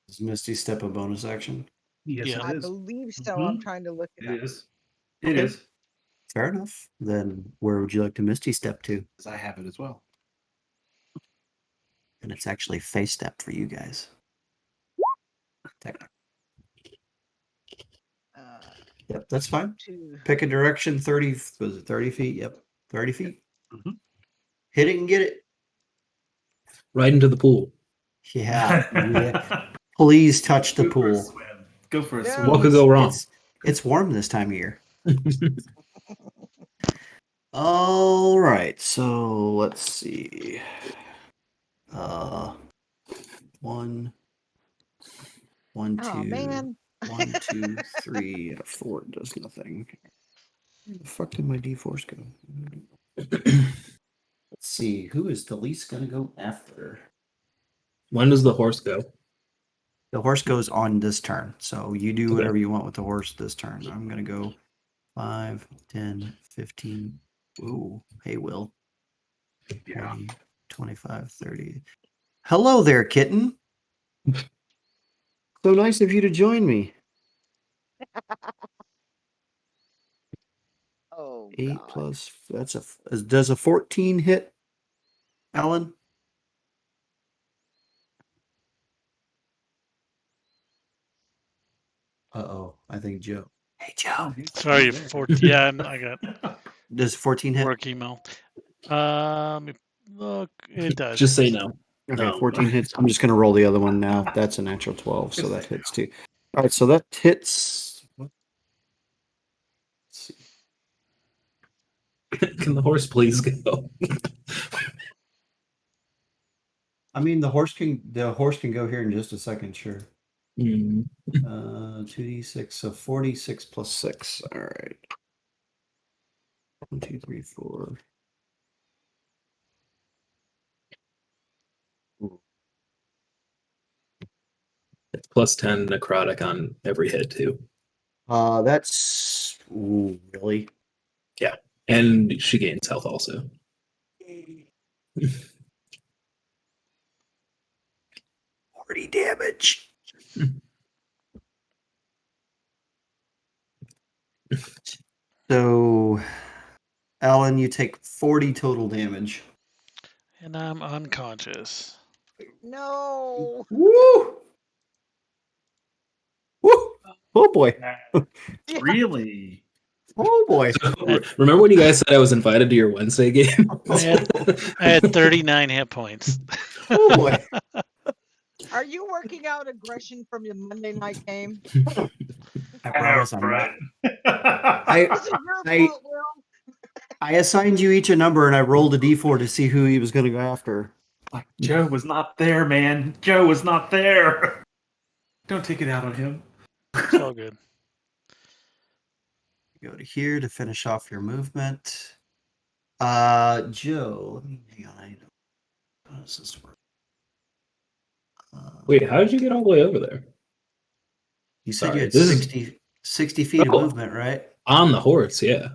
Is Misty Step a bonus action? Yes, Yeah. it I is. believe so. I'm Mhm. trying to look it up. It is. It Okay. is. Fair enough. Then where would you like to Misty Step to? Because I have it as well. And it's actually face step for you guys. Technically. Yep, that's fine. To Pick a direction. 30. Was it 30 feet? Yep, 30 feet. Mhm. Hit it and get it. Right into the pool. Yeah, yeah. Please touch the pool. Go for a No. swim. What could go wrong? It's warm this time of year. All right, so let's see. One, oh two, man. 1, 2, 3, 4 does nothing. Where the fuck did my D4s go? Let's see, who is the least gonna go after? When does the horse go? The horse goes on this turn, so you do Okay. whatever you want with the horse this turn. I'm gonna go 5, 10, 15. Ooh, hey, Will. 20, 25, 30. Hello there, kitten. So nice of you to join me. Oh 8 God. plus, does a 14 hit, Alan? Uh-oh, I think Joe. Hey, Joe. Sorry, 14. Yeah, I got Does 14 hit? work email. Let me look. It does. Just say no. Okay, No. 14 hits. I'm just going to roll the other one now. That's a natural 12, so that hits too. All right, so that hits. Let's see. Can the horse please go? I mean, the horse can go here in just a second, sure. Hmm. 2d6, so 46 plus 6. All right. 1, 2, 3, 4. It's plus 10 necrotic on every hit too. That's really Yeah, and she gains health also. 40 damage. So, Alan, you take 40 total damage. And I'm unconscious. No. Woo! Woo! Oh boy! Really? Oh boy! Remember when you guys said I was invited to your Wednesday game? I had 39 hit points. Oh boy! Are you working out aggression from your Monday night game? I promise I'm not. Is I it your I fault, Will? I assigned you each a number, and I rolled a d4 to see who he was going to go after. Like, Joe was not there, man. Joe was not there. Don't take it out on him. It's all good. Go to here to finish off your movement. Joe, let me hang on. I know. How does this work? Wait, how did you get all the way over there? You said Sorry, you had this is- 60 feet of Oh. movement, right? On the horse, yeah.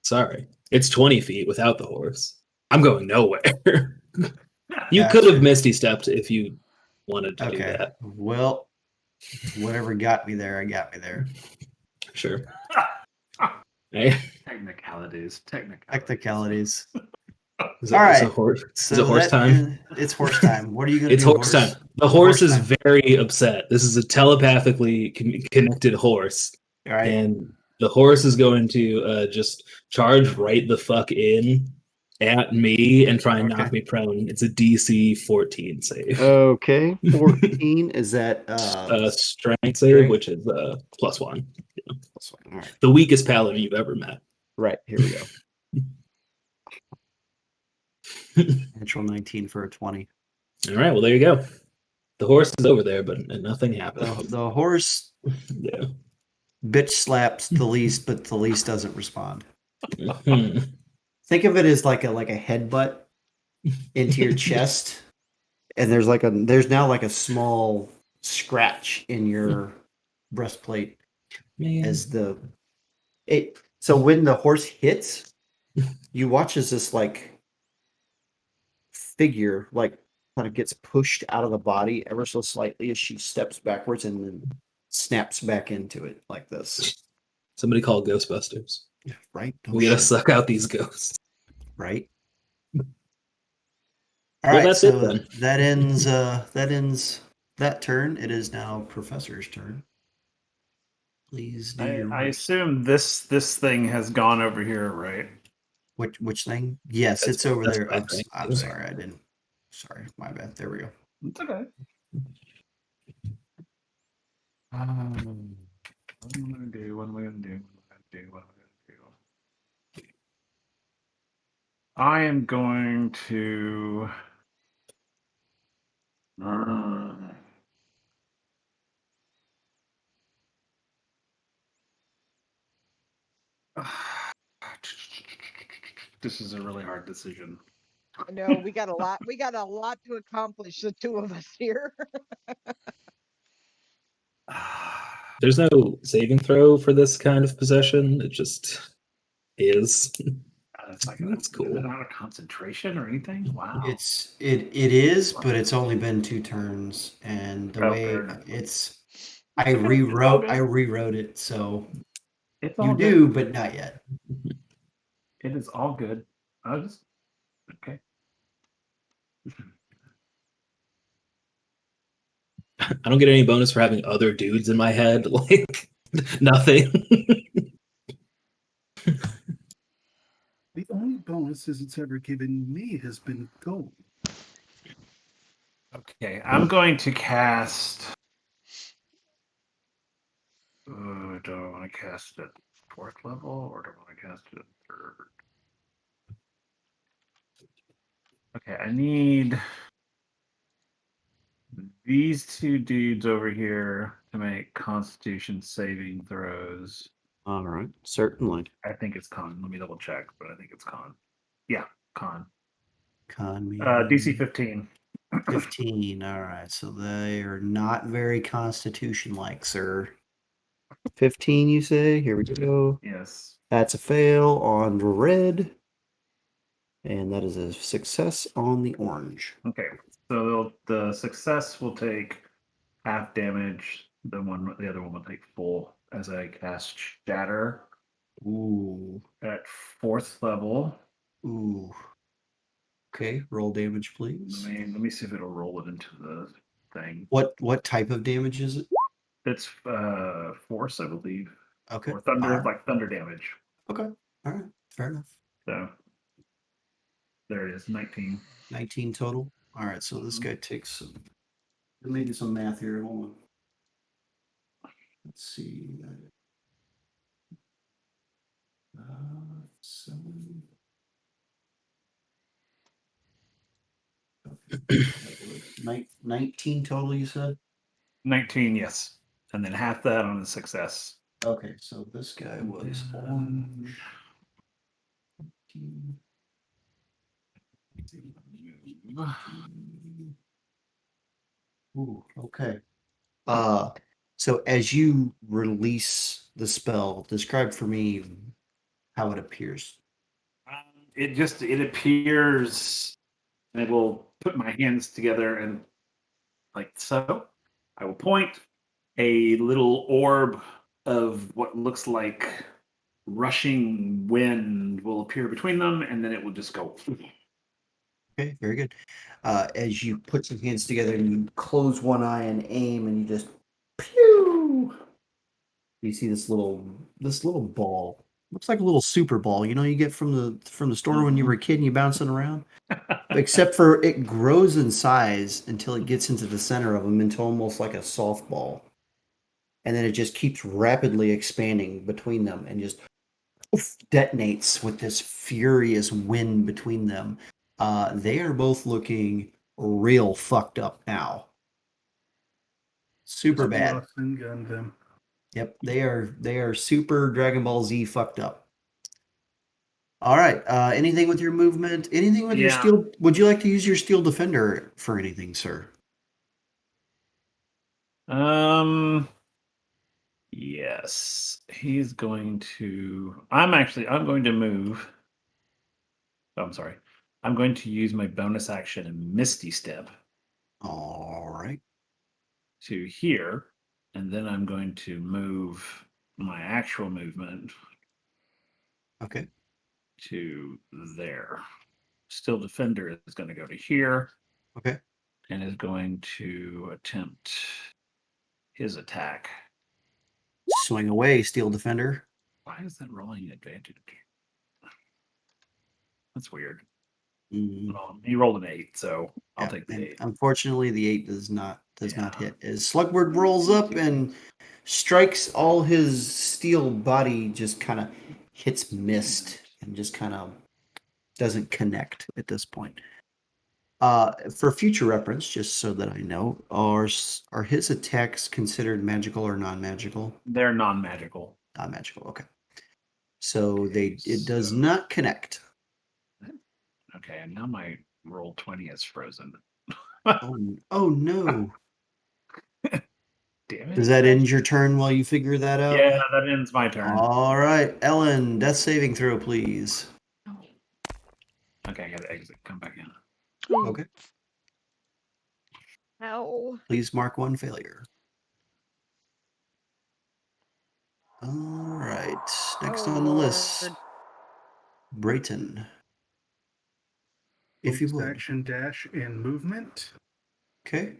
Sorry. It's 20 feet without the horse. I'm going nowhere. You Gotcha. could have Misty stepped if you wanted to do Okay. that. Well, whatever got me there, I got me there. Sure. Hey, Technicalities. Technicalities. is All it right. horse? So Is it horse that time? It's horse time. What are you going to It's do? horse time. The Horse horse is time. very upset. This is a telepathically connected horse. All right. And the horse is going to just charge right the fuck in at me and try and knock Okay. me prone. It's a DC 14 save. Okay. 14 is that Strength save, which is +1. All right. The weakest paladin you've ever met. Right. Here we go. Natural 19 for a 20. All right, well there you go. The horse is over there, but nothing happened. The horse Yeah. bitch slaps the least, but the least doesn't respond. Hmm. Think of it as like a headbutt into your chest, and there's now like a small scratch in your breastplate Man. as so when the horse hits, you watch as this like figure like kind of gets pushed out of the body ever so slightly as she steps backwards and then snaps back into it like this. Somebody call Ghostbusters. Right? We gotta suck out these ghosts. Right. All Well, right, that's so it then. that ends that turn. It is now Professor's turn. Please do your I assume this thing has gone over here, right? which thing? Yes, That's- it's over that's there. what I think. I'm sorry, I didn't. Sorry, my bad. There we go. It's okay. What am I gonna do? What am I gonna do? I am going to. This is a really hard decision. I know we got a lot. We got a lot to accomplish. The two of us here. There's no saving throw for this kind of possession. It just is. That's like That's cool. Is it not a concentration or anything? Wow. It is, but it's only been 2 turns, and the way fair enough. I rewrote it, so It's you all do, good. but not yet. It is all good. I just okay. I don't get any bonus for having other dudes in my head. Like nothing. The only bonuses it's ever given me has been gold. Okay, I'm going to cast. Do I want to cast it at 4th level or do I want to cast it Okay, I need these two dudes over here to make Constitution saving throws. All right, certainly. I think it's con. Let me double check, but I think it's con. Yeah, con. Con me. DC 15. 15. All right, so they are not very Constitution-like, sir. 15, you say? Here we go. Yes. That's a fail on red. And that is a success on the orange. Okay, so the success will take half damage. The other one will take full as I cast Shatter Ooh. at 4th level. Ooh. Okay, roll damage, Let please. me see if it'll roll it into the thing. What type of damage is it? It's force, I believe, Okay. or thunder, All right. like thunder damage. Okay. All right. Fair enough. So there it is, 19. 19 total. All right. So this Mhm. guy takes some. Let me do some math here. Hold on. Let's see. 7. 19 total, you said? 19, yes, and then half that on the success. Okay, so this guy was on. Ooh, okay. So as you release the spell, describe for me how it appears. It appears, and I will put my hands together and like so. I will point. A little orb of what looks like rushing wind will appear between them, and then it will just go. Okay, very good. As you put your hands together and you close one eye and aim, and you just pew. You see this little ball. Looks like a little super ball. You know, you get from the store when you were a kid and you bouncing around. Except for it grows in size until it gets into the center of them into almost like a softball. And then it just keeps rapidly expanding between them and just detonates with this furious wind between them. They are both looking real fucked up now. Super Just bad. lost and gunned them. Yep, they are super Dragon Ball Z fucked up. All right. Anything with your movement? Anything with your Yeah. steel? Would you like to use your steel defender for anything, sir? Yes, he's going to. I'm going to move. Oh, I'm sorry. I'm going to use my bonus action and Misty Step All right. to here, and then I'm going to move my actual movement Okay. to there. Still Defender is going to go to here Okay. and is going to attempt his attack. Swing away, steel defender. Why is that rolling advantage? That's weird. Mm, He rolled an 8, so I'll yeah, take the and 8. unfortunately, the 8 does not Yeah. hit. As Slugward rolls up and strikes, all his steel body just kind of hits mist and just kind of doesn't connect at this point. For future reference, just so that I know, are his attacks considered magical or non-magical? They're non-magical. Non-magical. Okay. So it does So- not connect. Okay, and now my roll 20 is frozen. Oh no. Damn it. Does that end your turn while you figure that out? Yeah, that ends my turn. All right, Ellen, death saving throw, please. Okay, I gotta exit. Come back in. Ooh, Okay. ow. Please mark one failure. All right. Next Oh, on the list, Lord. Brayton. If you Bonus would. action dash and movement. Okay.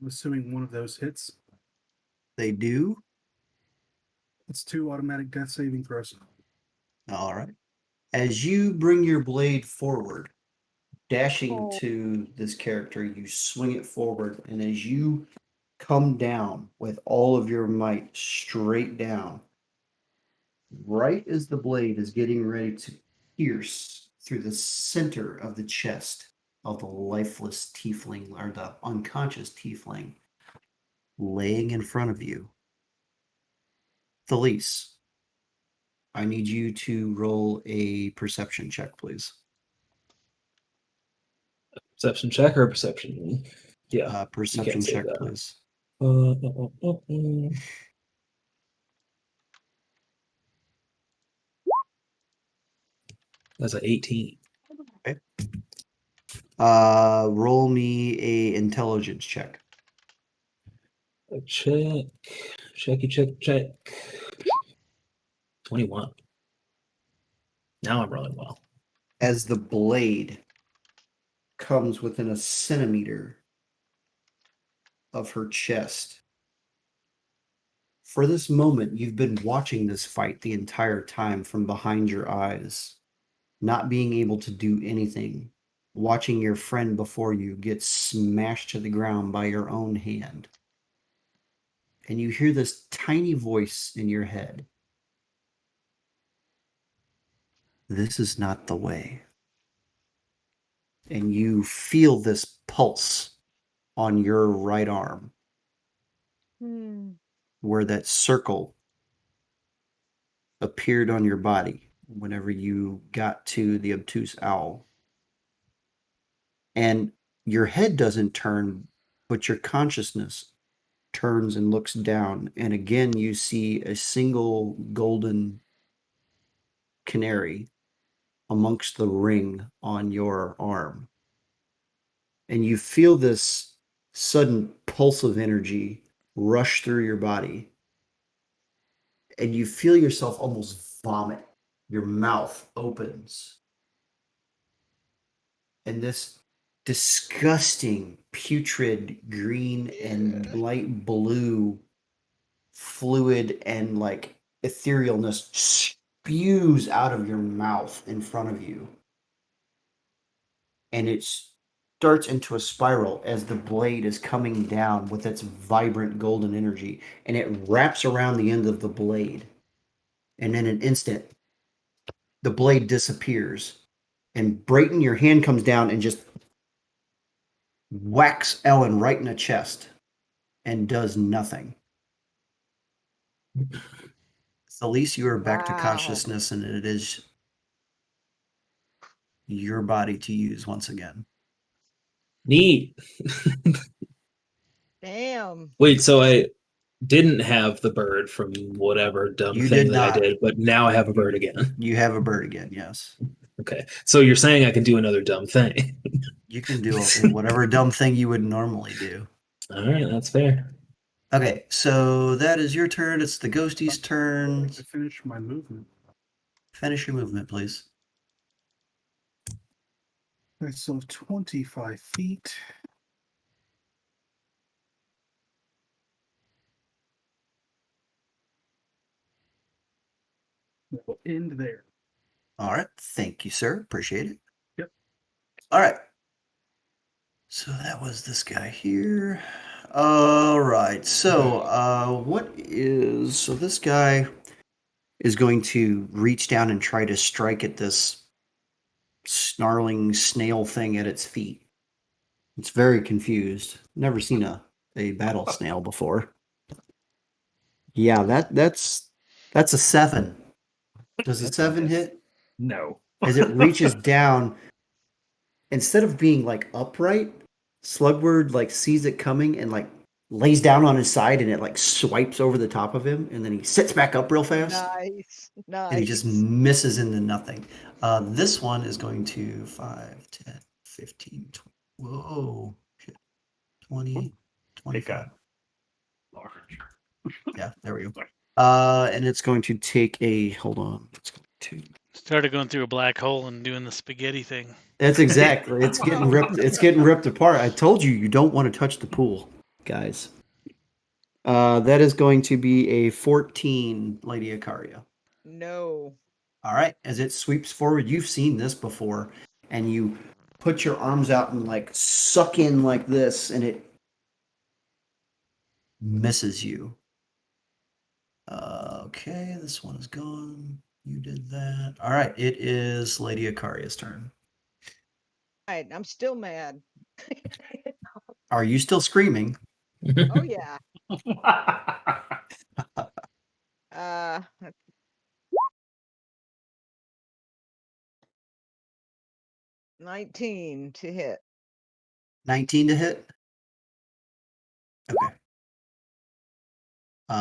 I'm assuming one of those hits. They do. It's 2 automatic death saving throws. All right. As you bring your blade forward, dashing Oh. to this character, you swing it forward, and as you come down with all of your might straight down, right as the blade is getting ready to pierce through the center of the chest of the lifeless tiefling or the unconscious tiefling laying in front of you, Thalise, I need you to roll a perception check, please. Perception check or perception? Yeah. Perception say check, that. please. That's an 18. Okay. Roll me a intelligence check. Check. Check. 21. Now I'm rolling well. As the blade comes within a centimeter of her chest, for this moment, you've been watching this fight the entire time from behind your eyes, not being able to do anything, watching your friend before you get smashed to the ground by your own hand. And you hear this tiny voice in your head. This is not the way. And you feel this pulse on your right arm where that circle appeared on your body whenever you got to the obtuse owl. And your head doesn't turn, but your consciousness turns and looks down. And again, you see a single golden canary amongst the ring on your arm. And you feel this sudden pulse of energy rush through your body. And you feel yourself almost vomit. Your mouth opens. And this disgusting, putrid green and light blue fluid and like etherealness spews out of your mouth in front of you. And it starts into a spiral as the blade is coming down with its vibrant golden energy, and it wraps around the end of the blade. And in an instant, the blade disappears. And Brayton, your hand comes down and just whacks Ellen right in the chest and does nothing. Thalise, you are back to Wow. consciousness, and it is your body to use once again. Neat. Damn. Wait, so I didn't have the bird from whatever dumb You thing did that I not. did, but now I have a bird again. You have a bird again, yes. Okay. So you're saying I can do another dumb thing. You can do whatever dumb thing you would normally do. All right, that's fair. Okay, so that is your turn. It's the ghostie's turn. To finish my movement. Finish your movement, please. Okay, so 25 feet. We'll end there. All right. Thank you, sir. Appreciate it. Yep. All right. So that was this guy here. All right. So so this guy is going to reach down and try to strike at this snarling snail thing at its feet. It's very confused. Never seen a battle snail before. Yeah, that's a 7. Does a 7 hit? No. As it reaches down, instead of being like upright, Slugward like sees it coming and like lays down on his side, and it like swipes over the top of him, and then he sits back up real fast. Nice. And he just Nice. misses into nothing. This one is going to 5, 10, 15, 20. Whoa. Shit. 20, 25. Large. Yeah, there we go. And it's going to take a, hold on. It's going to. Started going through a black hole and doing the spaghetti thing. That's exactly. It's getting ripped. It's getting ripped apart. I told you don't want to touch the pool, guys. That is going to be a 14, Lady Icaria. No. All right, as it sweeps forward, you've seen this before, and you put your arms out and like suck in like this, and it misses you. Okay, this one is gone. You did that. All right, it is Lady Akaria's turn. All right, I'm still mad. Are you still screaming? Oh yeah. Uh, 19 to hit. 19 to hit? Okay.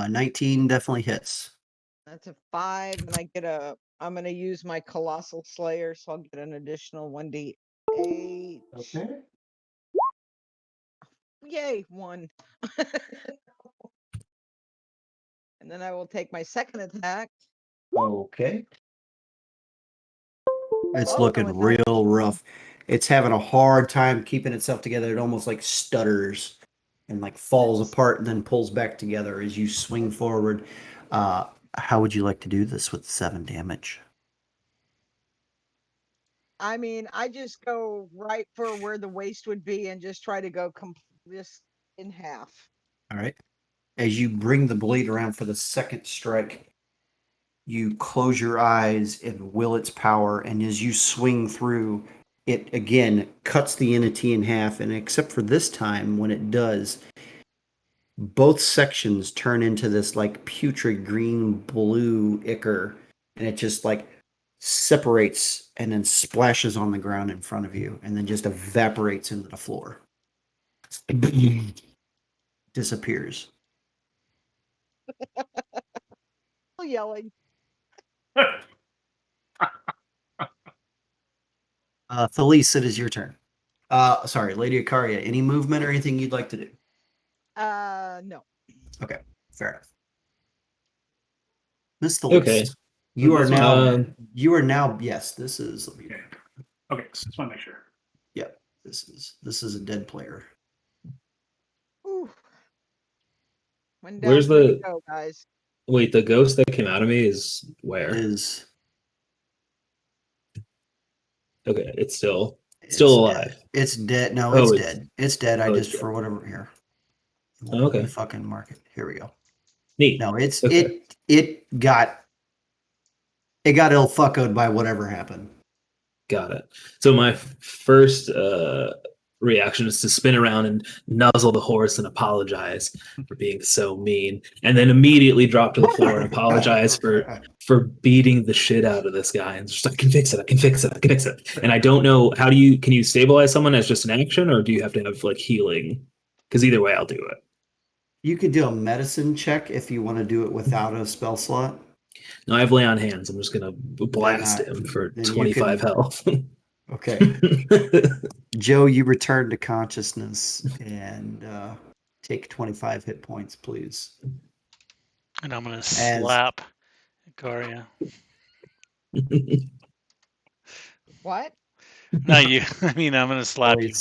19 definitely hits. That's a 5, and I get a. I'm gonna use my Colossal Slayer, so I'll get an additional 1d8. Okay. Yay, 1. And then I will take my second attack. Okay. It's Also looking a real 19. rough. It's having a hard time keeping itself together. It almost like stutters and like falls apart and then pulls back together as you swing forward. How would you like to do this with 7 damage? I mean, I just go right for where the waist would be and just try to go this in half. All right. As you bring the blade around for the second strike, you close your eyes and will its power. And as you swing through, it again cuts the entity in half. And except for this time, when it does, both sections turn into this like putrid green blue ichor. And it just like separates and then splashes on the ground in front of you and then just evaporates into the floor. Disappears. Yelling. Thalise, it is your turn. Sorry, Lady Akaria, any movement or anything you'd like to do? No. Okay, fair enough. Miss Thalise, Okay. you are This one- now. You are now. Yes, this is. Okay. Okay, so just want to make sure. Yep, this is a dead player. Ooh. When Where's down 3 the- go, guys? Wait, the ghost that came out of me is where? Is Okay, it's still it's alive. dead. It's dead. No, Oh, it's it's- dead. It's dead. I oh, it's just dead. for whatever here. Oh, okay. Let me fucking mark it. Here we go. Neat. No, it's Okay. it got ill fuckoed by whatever happened. Got it. So my first reaction is to spin around and nuzzle the horse and apologize for being so mean, and then immediately drop to the floor and apologize for beating the shit out of this guy. And just I can fix it. I can fix it. I can fix it. And I don't know can you stabilize someone as just an action, or do you have to have like healing? Because either way, I'll do it. You could do a medicine check if you want to do it without a spell slot. No, I have lay on hands. I'm just gonna blast him for then you 25 can- health. Okay. Joe, you return to consciousness and take 25 hit points, please. And I'm gonna slap Akaria. What? Not you. I mean, I'm gonna slap you.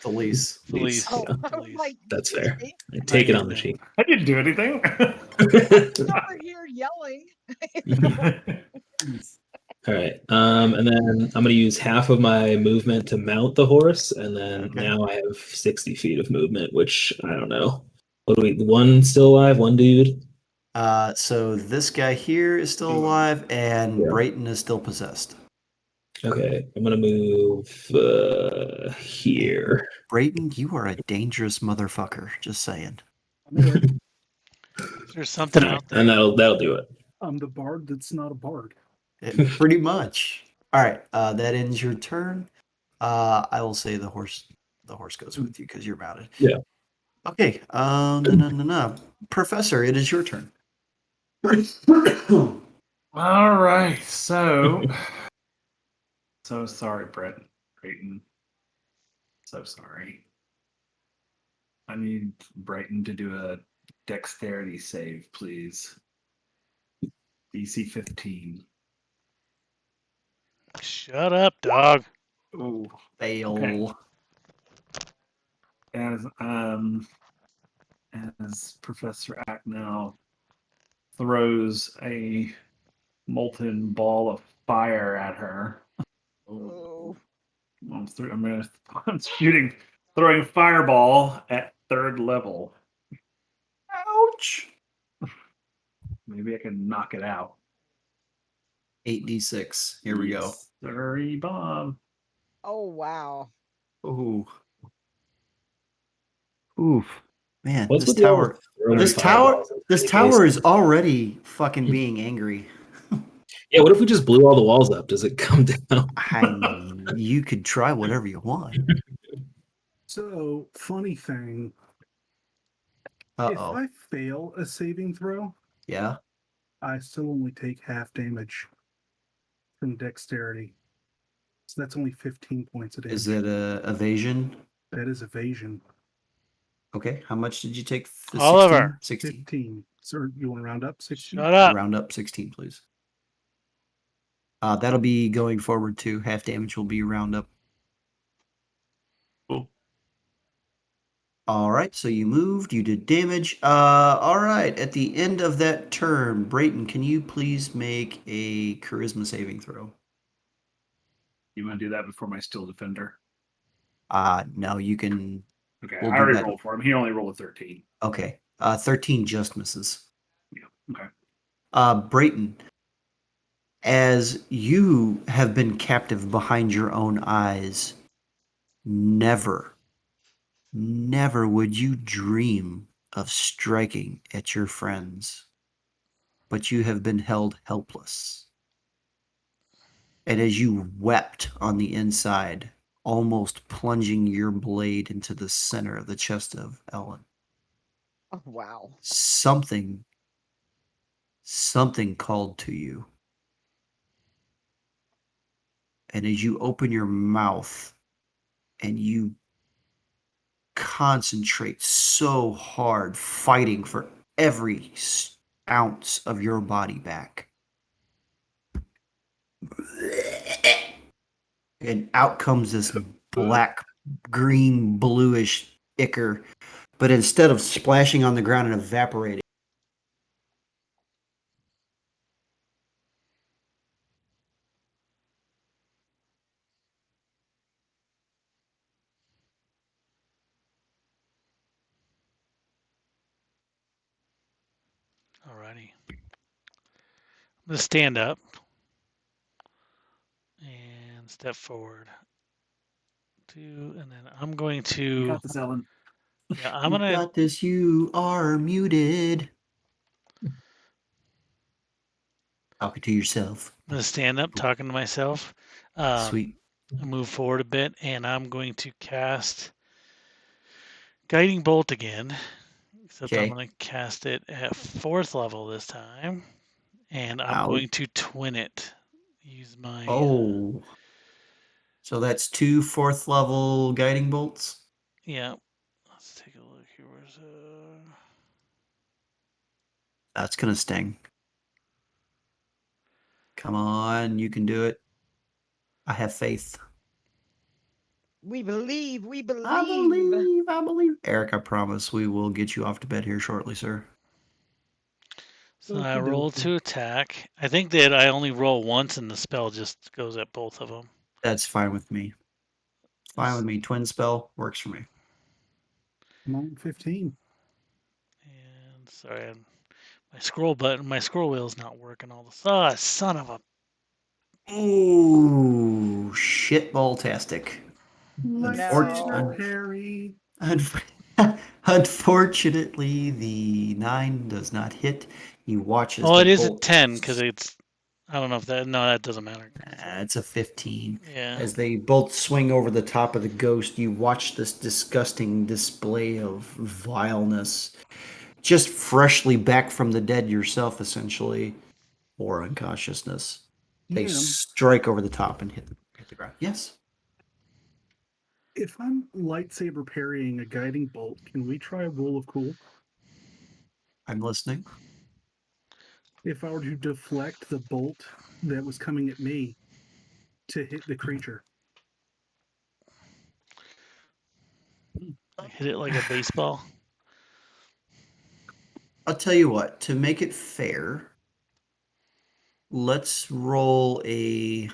Felice. Felice. Oh, I was Felice. like, That's "Excuse fair. me, Take it you on the then. cheek. I didn't do anything. I'm over here yelling." All right. And then I'm going to use half of my movement to mount the horse, and then Okay. now I have 60 feet of movement, which I don't know. What do we? One still alive? One dude? So this guy here is still alive, and Yeah. Brayton is still possessed. Okay. I'm going to move here. Brayton, you are a dangerous motherfucker. Just saying. There's something out there. And that'll do it. I'm the bard that's not a bard. Pretty much. All right. That ends your turn. I will say the horse goes with you because you're mounted. Yeah. Okay. No. Professor, it is your turn. All right, so sorry, Brayton. So sorry. I need Brayton to do a dexterity save, please. DC 15. Shut up, dog. Ooh. Fail. Okay. As Professor Acknow throws a molten ball of fire at her. Oh, I'm shooting, throwing fireball at 3rd level. Ouch. Maybe I can knock it out. 8d6. Here we go. Sorry, Bob. oh wow. Ooh. Oof. Man, What's this with y'all tower. throwing This fireballs tower. into This any tower place? is already fucking being angry. Yeah, what if we just blew all the walls up? Does it come down? I mean, you could try whatever you want. So, funny thing, if Uh-oh. I fail a saving throw, Yeah. I still only take half damage from dexterity. So that's only 15 points of damage. Is it a evasion? That is evasion. Okay. How much did you take? Oliver. 16. 15. So you want to round up 16? Shut up. Round up 16, please. That'll be going forward too. Half damage will be round up. Cool. All right, so you moved, you did damage. All right, at the end of that turn, Brayton, can you please make a charisma saving throw? You want to do that before my Steel Defender? No, you can. Okay, We'll I do already that. rolled for him. He only rolled a 13. Okay. 13 just misses. Yeah. Okay. Brayton, as you have been captive behind your own eyes, never would you dream of striking at your friends, but you have been held helpless. And as you wept on the inside, almost plunging your blade into the center of the chest of Ellen, Oh wow. something called to you. And as you open your mouth and you concentrate so hard, fighting for every ounce of your body back, and out comes this black, green, bluish ichor, but instead of splashing on the ground and evaporating, Alrighty. I'm gonna stand up and step forward. And then I'm going You to. got this, Ellen. Yeah, I'm you gonna. got this, you are muted. Talking to yourself. I'm gonna stand up, talking to myself. Sweet. Move forward a bit, and I'm going to cast Guiding Bolt again. Except I'm Okay. going to cast it at 4th level this time, and I'm Ow. going to twin it. Use my. Oh. So that's 2 4th level guiding bolts. Yeah. Let's take a look here. Where's That's going to sting. Come on, you can do it. I have faith. We believe. We I believe. believe. I believe. Eric, I promise we will get you off to bed here shortly, sir. So I Okie roll dokie. to attack. I think that I only roll once, and the spell just goes at both of them. That's fine with me. Fine with me. Twin spell works for me. I'm on 15. And sorry, my scroll wheel's not working all the. Ah, son of a. Ooh, shitball-tastic. Lightsaber No. parry. Unfortunately, the 9 does not hit. He watches Oh, the it is a bolt. 10 because it's. I don't know if that. No, that doesn't matter. It's a 15. Yeah. As they both swing over the top of the ghost, you watch this disgusting display of vileness. Just freshly back from the dead yourself, essentially, or unconsciousness. They Yeah. strike over the top and hit the ground. Yes. If I'm lightsaber parrying a guiding bolt, can we try a roll of cool? I'm listening. If I were to deflect the bolt that was coming at me to hit the creature. Like hit it like a baseball. I'll tell you what, to make it fair, let's roll me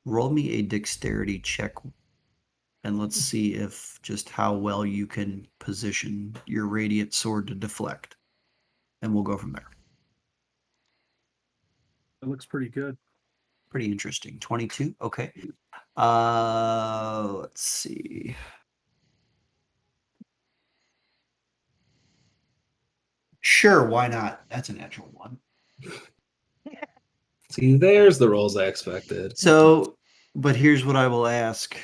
a dexterity check, and let's see if just how well you can position your radiant sword to deflect. And we'll go from there. It looks pretty good. Pretty interesting. 22. Okay. Let's see. Sure, why not? That's a natural one. See, there's the rolls I expected. So, but here's what I will ask.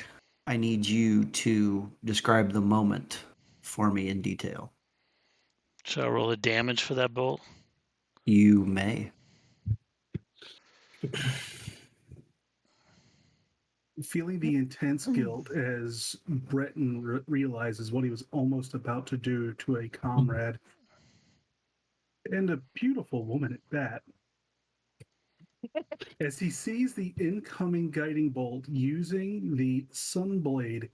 I need you to describe the moment for me in detail. So I roll the damage for that bolt. You may. Feeling the intense guilt as Breton realizes what he was almost about to do to a comrade, and a beautiful woman at that. As he sees the incoming guiding bolt using the Sunblade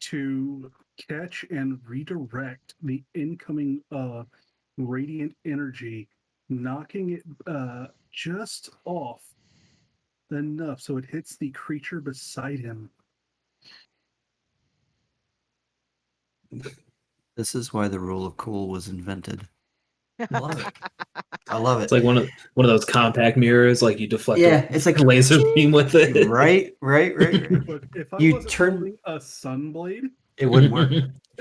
to catch and redirect the incoming radiant energy, knocking it just off enough so it hits the creature beside him. This is why the rule of cool was invented. I love it. I love It's it. like one of those compact mirrors, like you deflect Yeah, a it's like laser beam with it. right. Look, if I You wasn't turn- holding a Sunblade, It wouldn't work.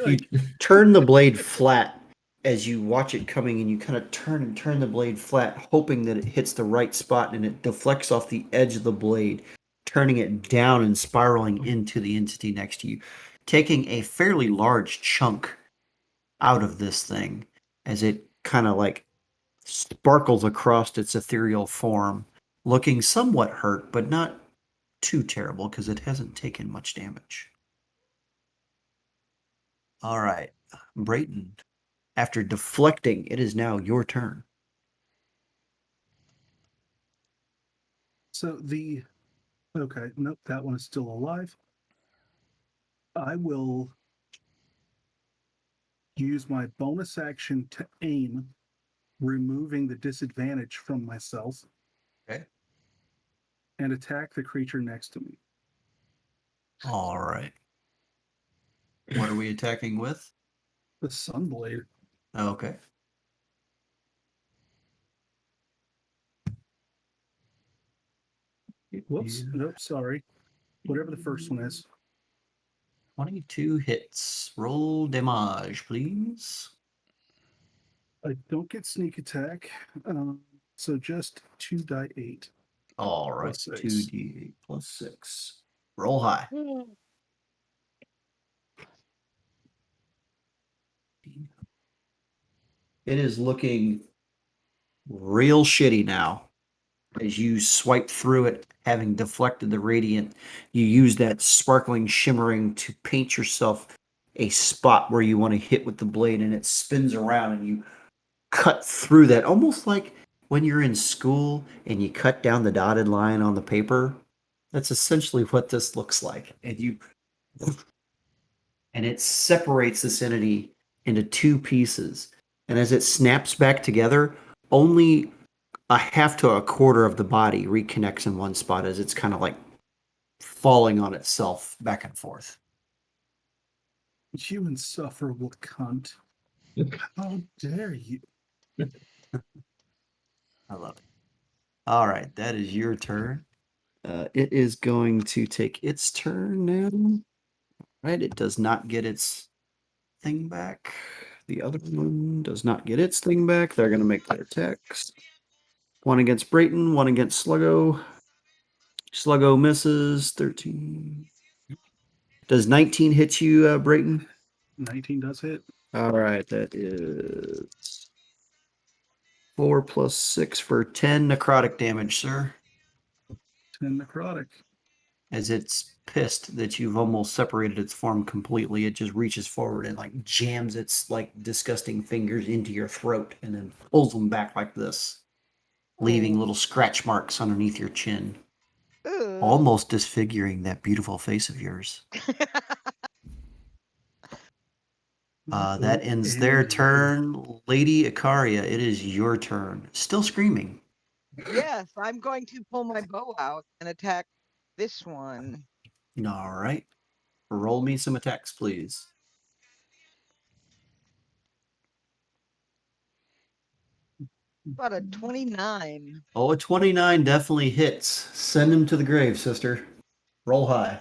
like, You turn the blade flat as you watch it coming, and you kind of turn the blade flat, hoping that it hits the right spot and it deflects off the edge of the blade, turning it down and spiraling into the entity next to you, taking a fairly large chunk out of this thing as it kind of like sparkles across its ethereal form, looking somewhat hurt, but not too terrible because it hasn't taken much damage. All right, Brayton. After deflecting, it is now your turn. so okay, nope, that one is still alive. I will use my bonus action to aim, removing the disadvantage from myself. Okay. And attack the creature next to me. All right. What are we attacking with? The Sunblade. Okay. Whoops. Nope, sorry. Whatever the first one is. 22 hits. Roll damage, please. I don't get sneak attack. So just 2d8. All right. Plus 6. 2d8 plus 6. Roll high. It is looking real shitty now. As you swipe through it, having deflected the radiant, you use that sparkling shimmering to paint yourself a spot where you want to hit with the blade, and it spins around and you cut through that, almost like when you're in school and you cut down the dotted line on the paper. That's essentially what this looks like. And it separates this entity into two pieces. And as it snaps back together, only a half to a quarter of the body reconnects in one spot as it's kind of like falling on itself back and forth. You insufferable cunt. How dare you? I love it. All right, that is your turn. It is going to take its turn now. Right, it does not get its thing back. The other one does not get its thing back. They're going to make their attacks. One against Brayton, one against Sluggo. Sluggo misses 13. Does 19 hit you, Brayton? 19 does hit. All right, that is 4 plus 6 for 10 necrotic damage, sir. 10 necrotic. As it's pissed that you've almost separated its form completely, it just reaches forward and like jams its like disgusting fingers into your throat and then pulls them back like this, leaving little scratch marks underneath your chin, Ooh. almost disfiguring that beautiful face of yours. That ends their turn. Lady Icaria, it is your turn. Still screaming. Yes, I'm going to pull my bow out and attack this one. All right. Roll me some attacks, please. About a 29. Oh, a 29 definitely hits. Send him to the grave, sister. Roll high.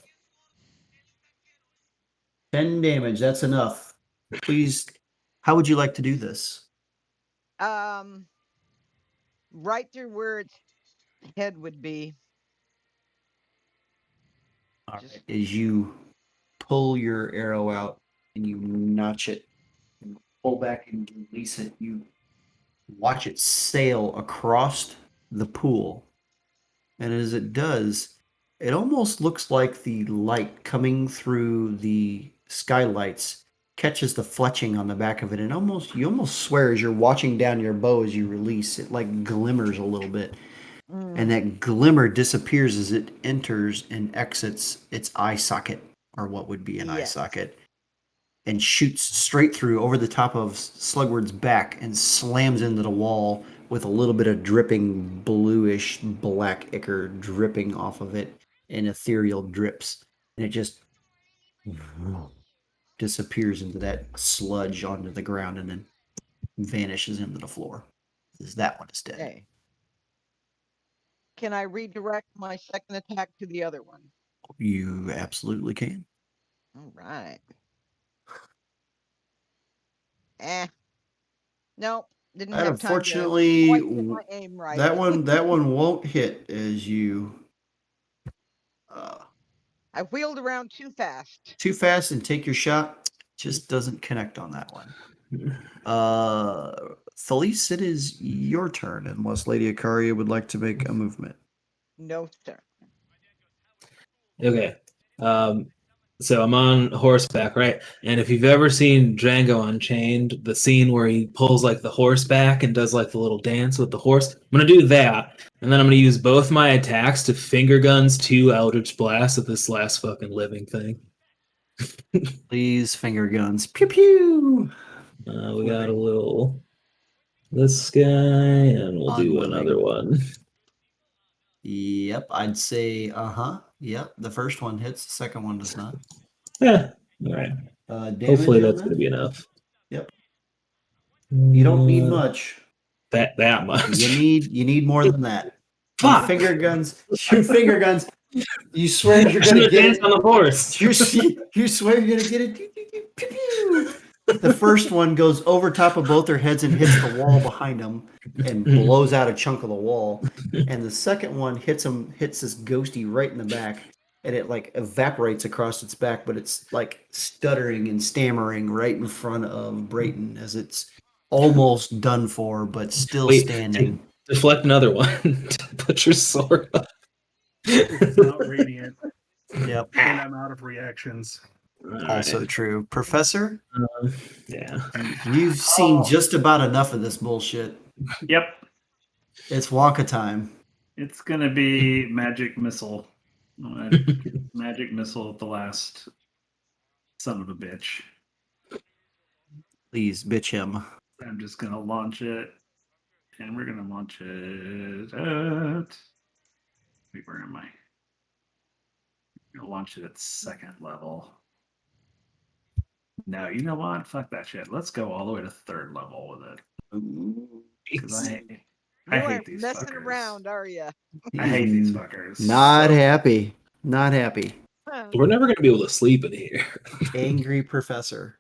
10 damage. That's enough. Please, how would you like to do this? Right through where its head would be. All Just- right. As you pull your arrow out and you notch it and pull back and release it, you watch it sail across the pool. And as it does, it almost looks like the light coming through the skylights catches the fletching on the back of it, and you almost swear as you're watching down your bow as you release it, like glimmers a little bit. And Mm, that glimmer disappears as it enters and exits its eye socket, or what would be an eye yes. socket, and shoots straight through over the top of Slugward's back and slams into the wall with a little bit of dripping bluish black ichor dripping off of it in ethereal drips. And it just disappears into that sludge onto the ground and then vanishes into the floor. That one is dead. Okay. Can I redirect my second attack to the other one? You absolutely can. All right. Nope. Didn't That have time to unfortunately, quite get my aim right. that one won't hit as you I wheeled around too fast. too fast and take your shot. Just doesn't connect on that one. Felice, it is your turn, unless Lady Akaria would like to make a movement. No, sir. Okay. So I'm on horseback, right? And if you've ever seen Django Unchained, the scene where he pulls like the horse back and does like the little dance with the horse, I'm gonna do that, and then I'm gonna use both my attacks to finger guns 2 Eldritch Blasts at this last fucking living thing. Please, finger guns. Pew pew. We got a little this guy, and we'll do Unliving. another one. Yep, I'd say Yep, the first one hits, the second one does not. Yeah, all right. Damage Hopefully on that's that? gonna be enough. Yep. You don't need Uh, much. that much. You need more than that. Fuck. Finger guns. Shoot finger guns. You swear you're I gonna should get dance it. on the horse. You swear you're gonna get it. Pew, pew, pew. The first one goes over top of both their heads and hits the wall behind them and blows out a chunk of the wall. And the second one hits this ghosty right in the back, and it like evaporates across its back, but it's like stuttering and stammering right in front of Brayton as it's almost done for, but still Wait, standing. deflect another one. Put your sword up. It's not radiant, Yep. and I'm out of reactions. Also true. Professor, Yeah. you've seen just about enough of this bullshit. Yep. It's Wonka time. It's gonna be magic missile. Magic missile at the last son of a bitch. Please, bitch him. I'm just gonna launch it, and we're gonna launch it at. Wait, where am I? I'm gonna launch it at second level. No, you know what? Fuck that shit. Let's go all the way to third level with it. Because I You hate aren't these messing fuckers. around, are you? I hate these fuckers. Not So- happy. Not happy. We're never gonna be able to sleep in here. Angry professor.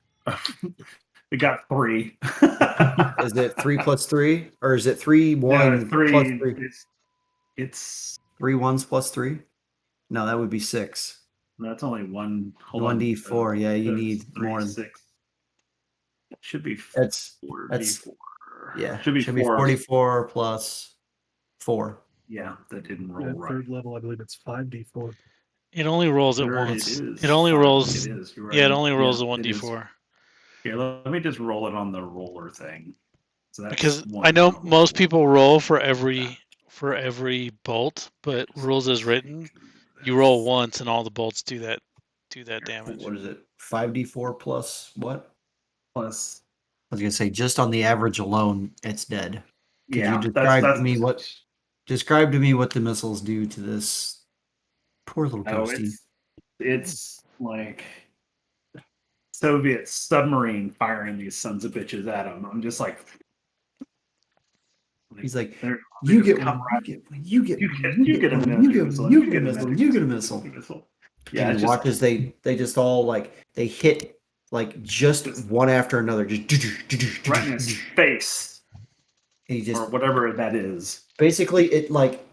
We got 3. Is it 3 plus 3? Or is it 3 No, 1 3. plus 3? It's 3 ones plus 3? No, that would be 6. that's only one. Hold 1d4. on. Yeah, you So need it's 3, more. 6. It should be That's 4d4. yeah. Should be 4. 44 plus 4. Yeah, that didn't roll At right. third level, I believe it's 5d4. It only rolls at Sure, once. It is. It only Fuck, rolls. It is. You're Yeah, it right. only rolls a Yeah, it is. 1d4. Here, let me just roll it on the roller thing. So that's Because one I know normal most roll. people roll for every bolt, but rules as written, you roll once and all the bolts do that damage. What is it? 5d4 plus what? Plus, I was gonna say just on the average alone, it's dead. Could you yeah, describe that's to me what Describe to me what the missiles do to this poor little Oh, ghosty. it's like Soviet submarine firing these sons of bitches at him. I'm just like He's like, they you just get come one, right. you get You one, get you you get get a one, magic missile. you You get a get a missile, magic you get a missile. missile. Yeah, And it's you just watch as they just all like they hit like just one after another, just right in his face and he just or whatever that is. basically it like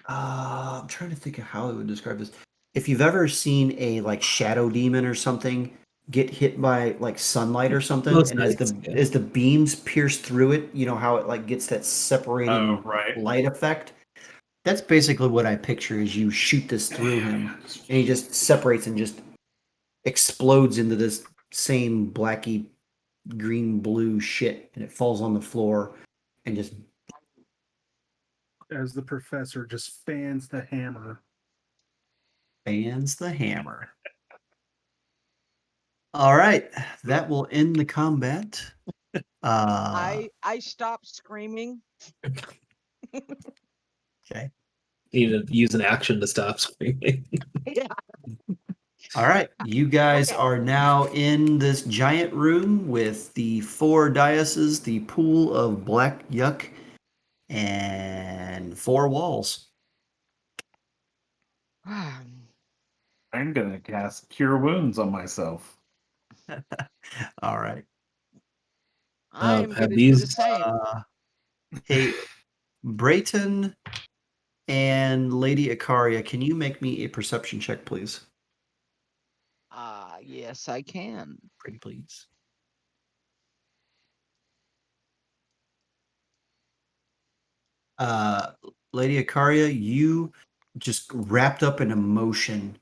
I'm trying to think of how I would describe this. If you've ever seen a like shadow demon or something get hit by like sunlight or something, Most and nights, yeah. as the beams pierce through it, you know how it like gets that separating Oh, right. light effect. That's basically what I picture as you shoot this through him, and he just separates and just explodes into this same blacky green blue shit, and it falls on the floor and just As the professor just fans the hammer. fans the hammer. All right, that will end the combat. I stopped screaming. Okay. You need to use an action to stop screaming. Yeah. All right, you guys Okay. are now in this giant room with the 4 daises, the pool of black yuck, and 4 walls. I'm gonna cast Cure Wounds on myself. All right. I am Have gonna do the these same. Hey, Brayton and Lady Ikaria, can you make me a perception check, please? Yes, I can. Pretty please. Uh, Lady Ikaria, you just wrapped up in emotion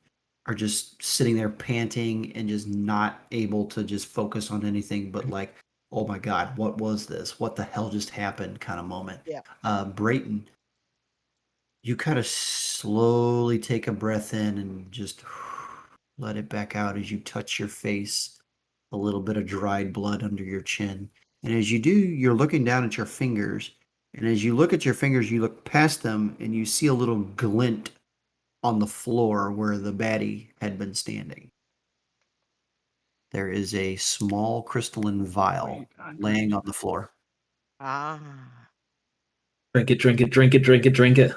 are just sitting there panting and just not able to just focus on anything but like, oh my God, what was this? What the hell just happened kind of moment. Yeah. Brayton, you kind of slowly take a breath in and just let it back out as you touch your face, a little bit of dried blood under your chin. And as you do, you're looking down at your fingers. And as you look at your fingers, you look past them and you see a little glint on the floor where the baddie had been standing. There is a small crystalline vial laying on the floor. Ah. drink it, drink it, drink it, drink it, drink it.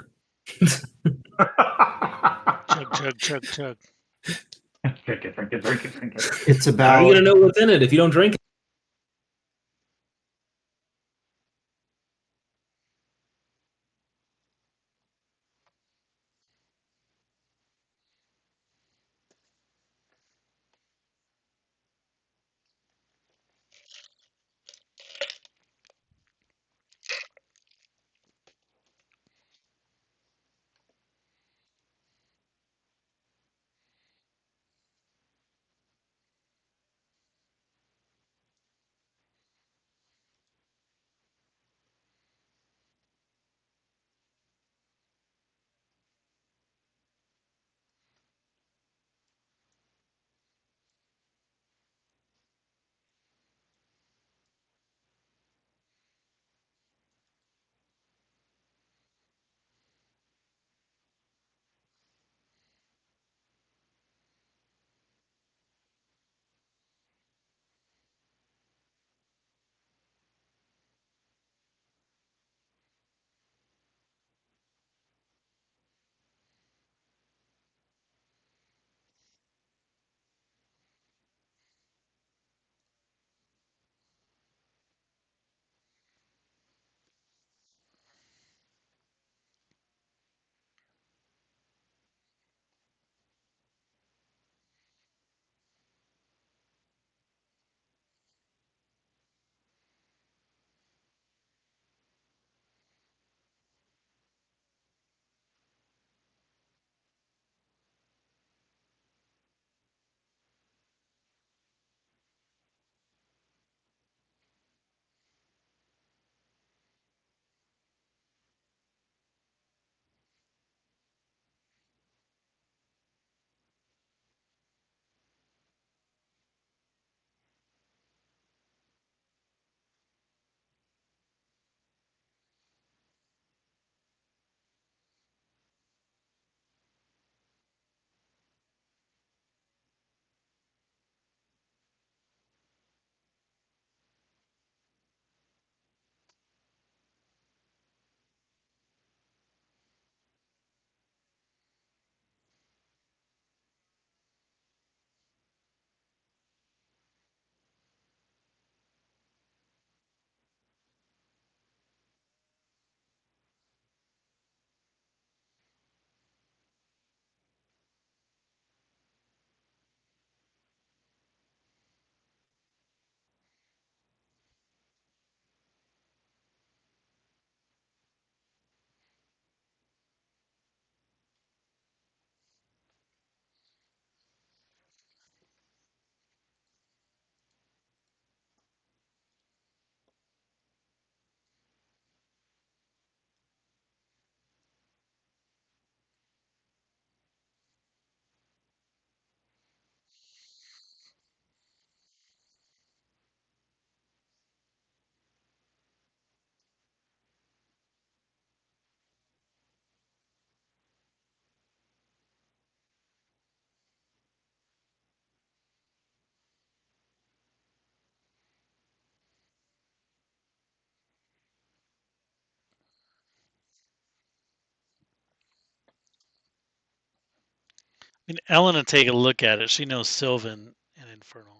Chug, chug, chug, chug. Drink it, drink it, drink it, drink it. It's How are about you gonna know what's in it if you don't drink it? And Ellen will take a look at it. She knows Sylvan and Infernal.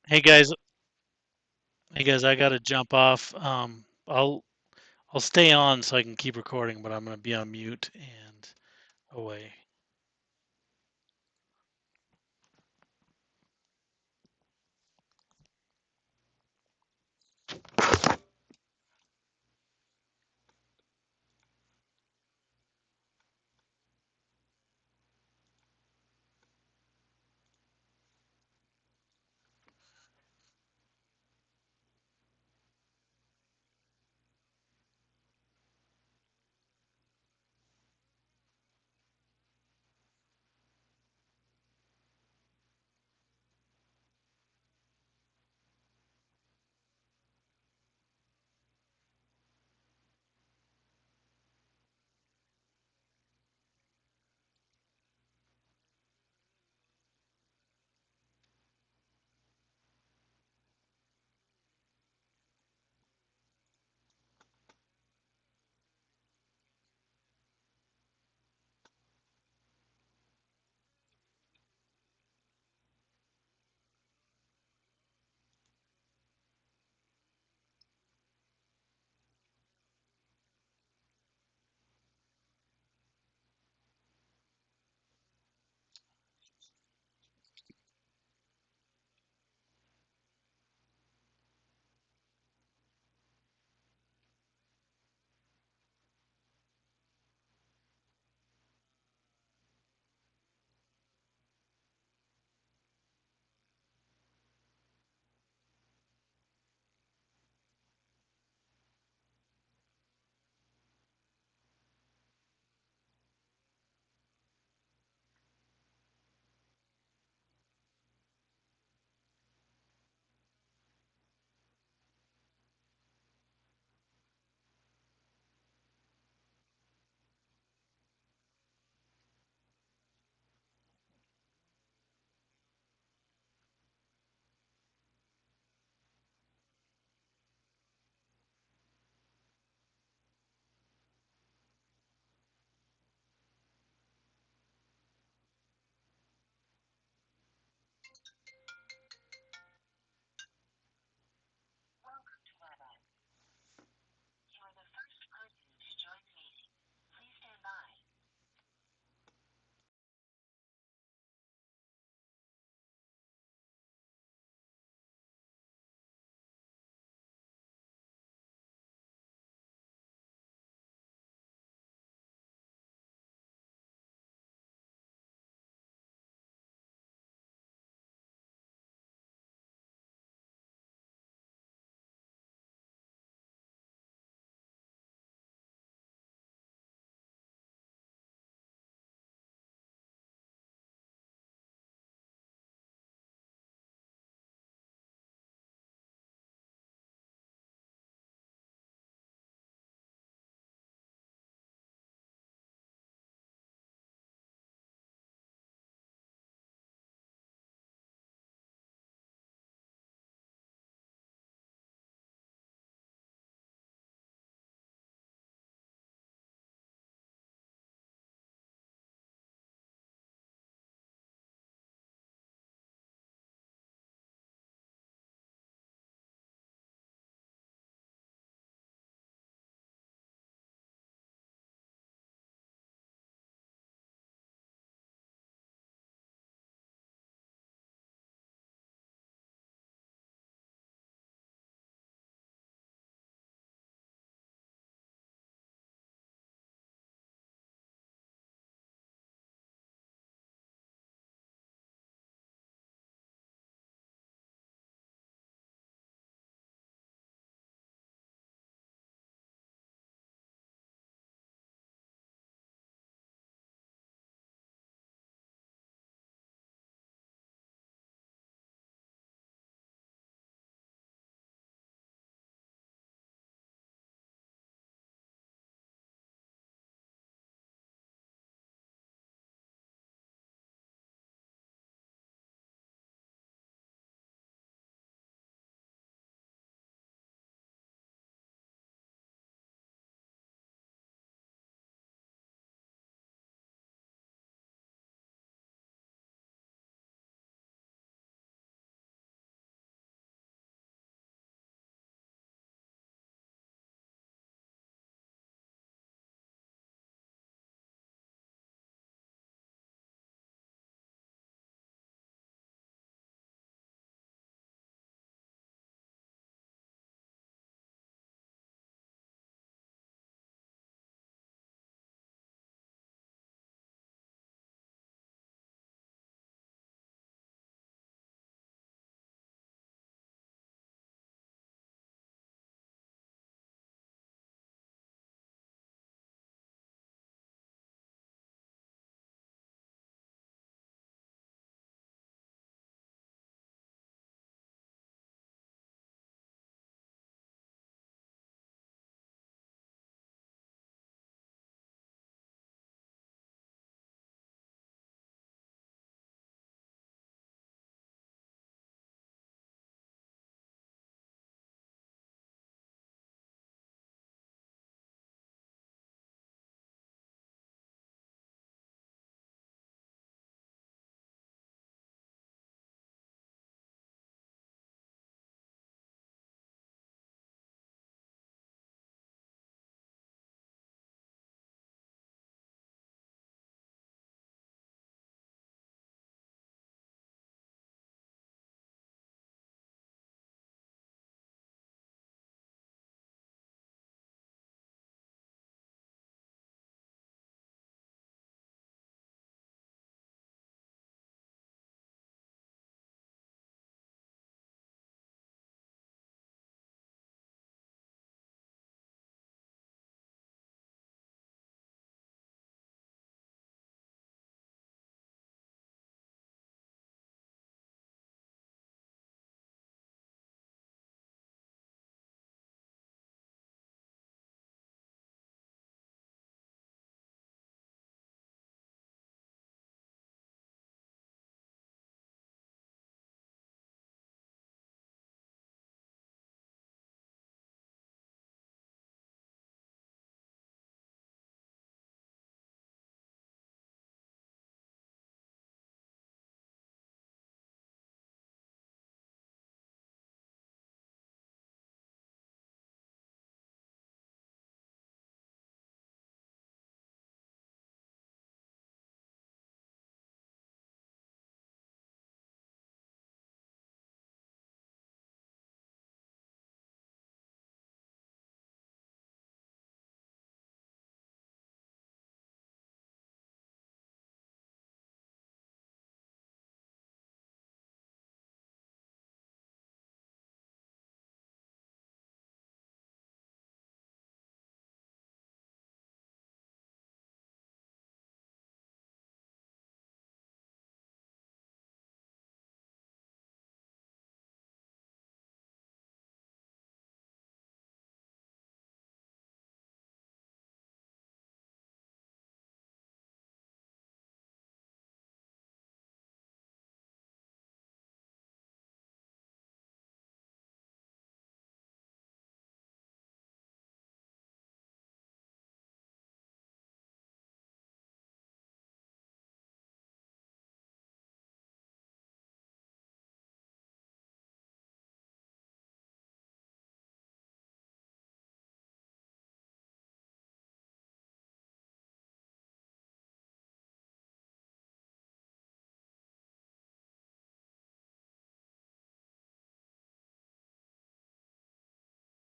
Hey guys, hey guys, I gotta jump off. I'll stay on so I can keep recording, but I'm gonna be on mute and away.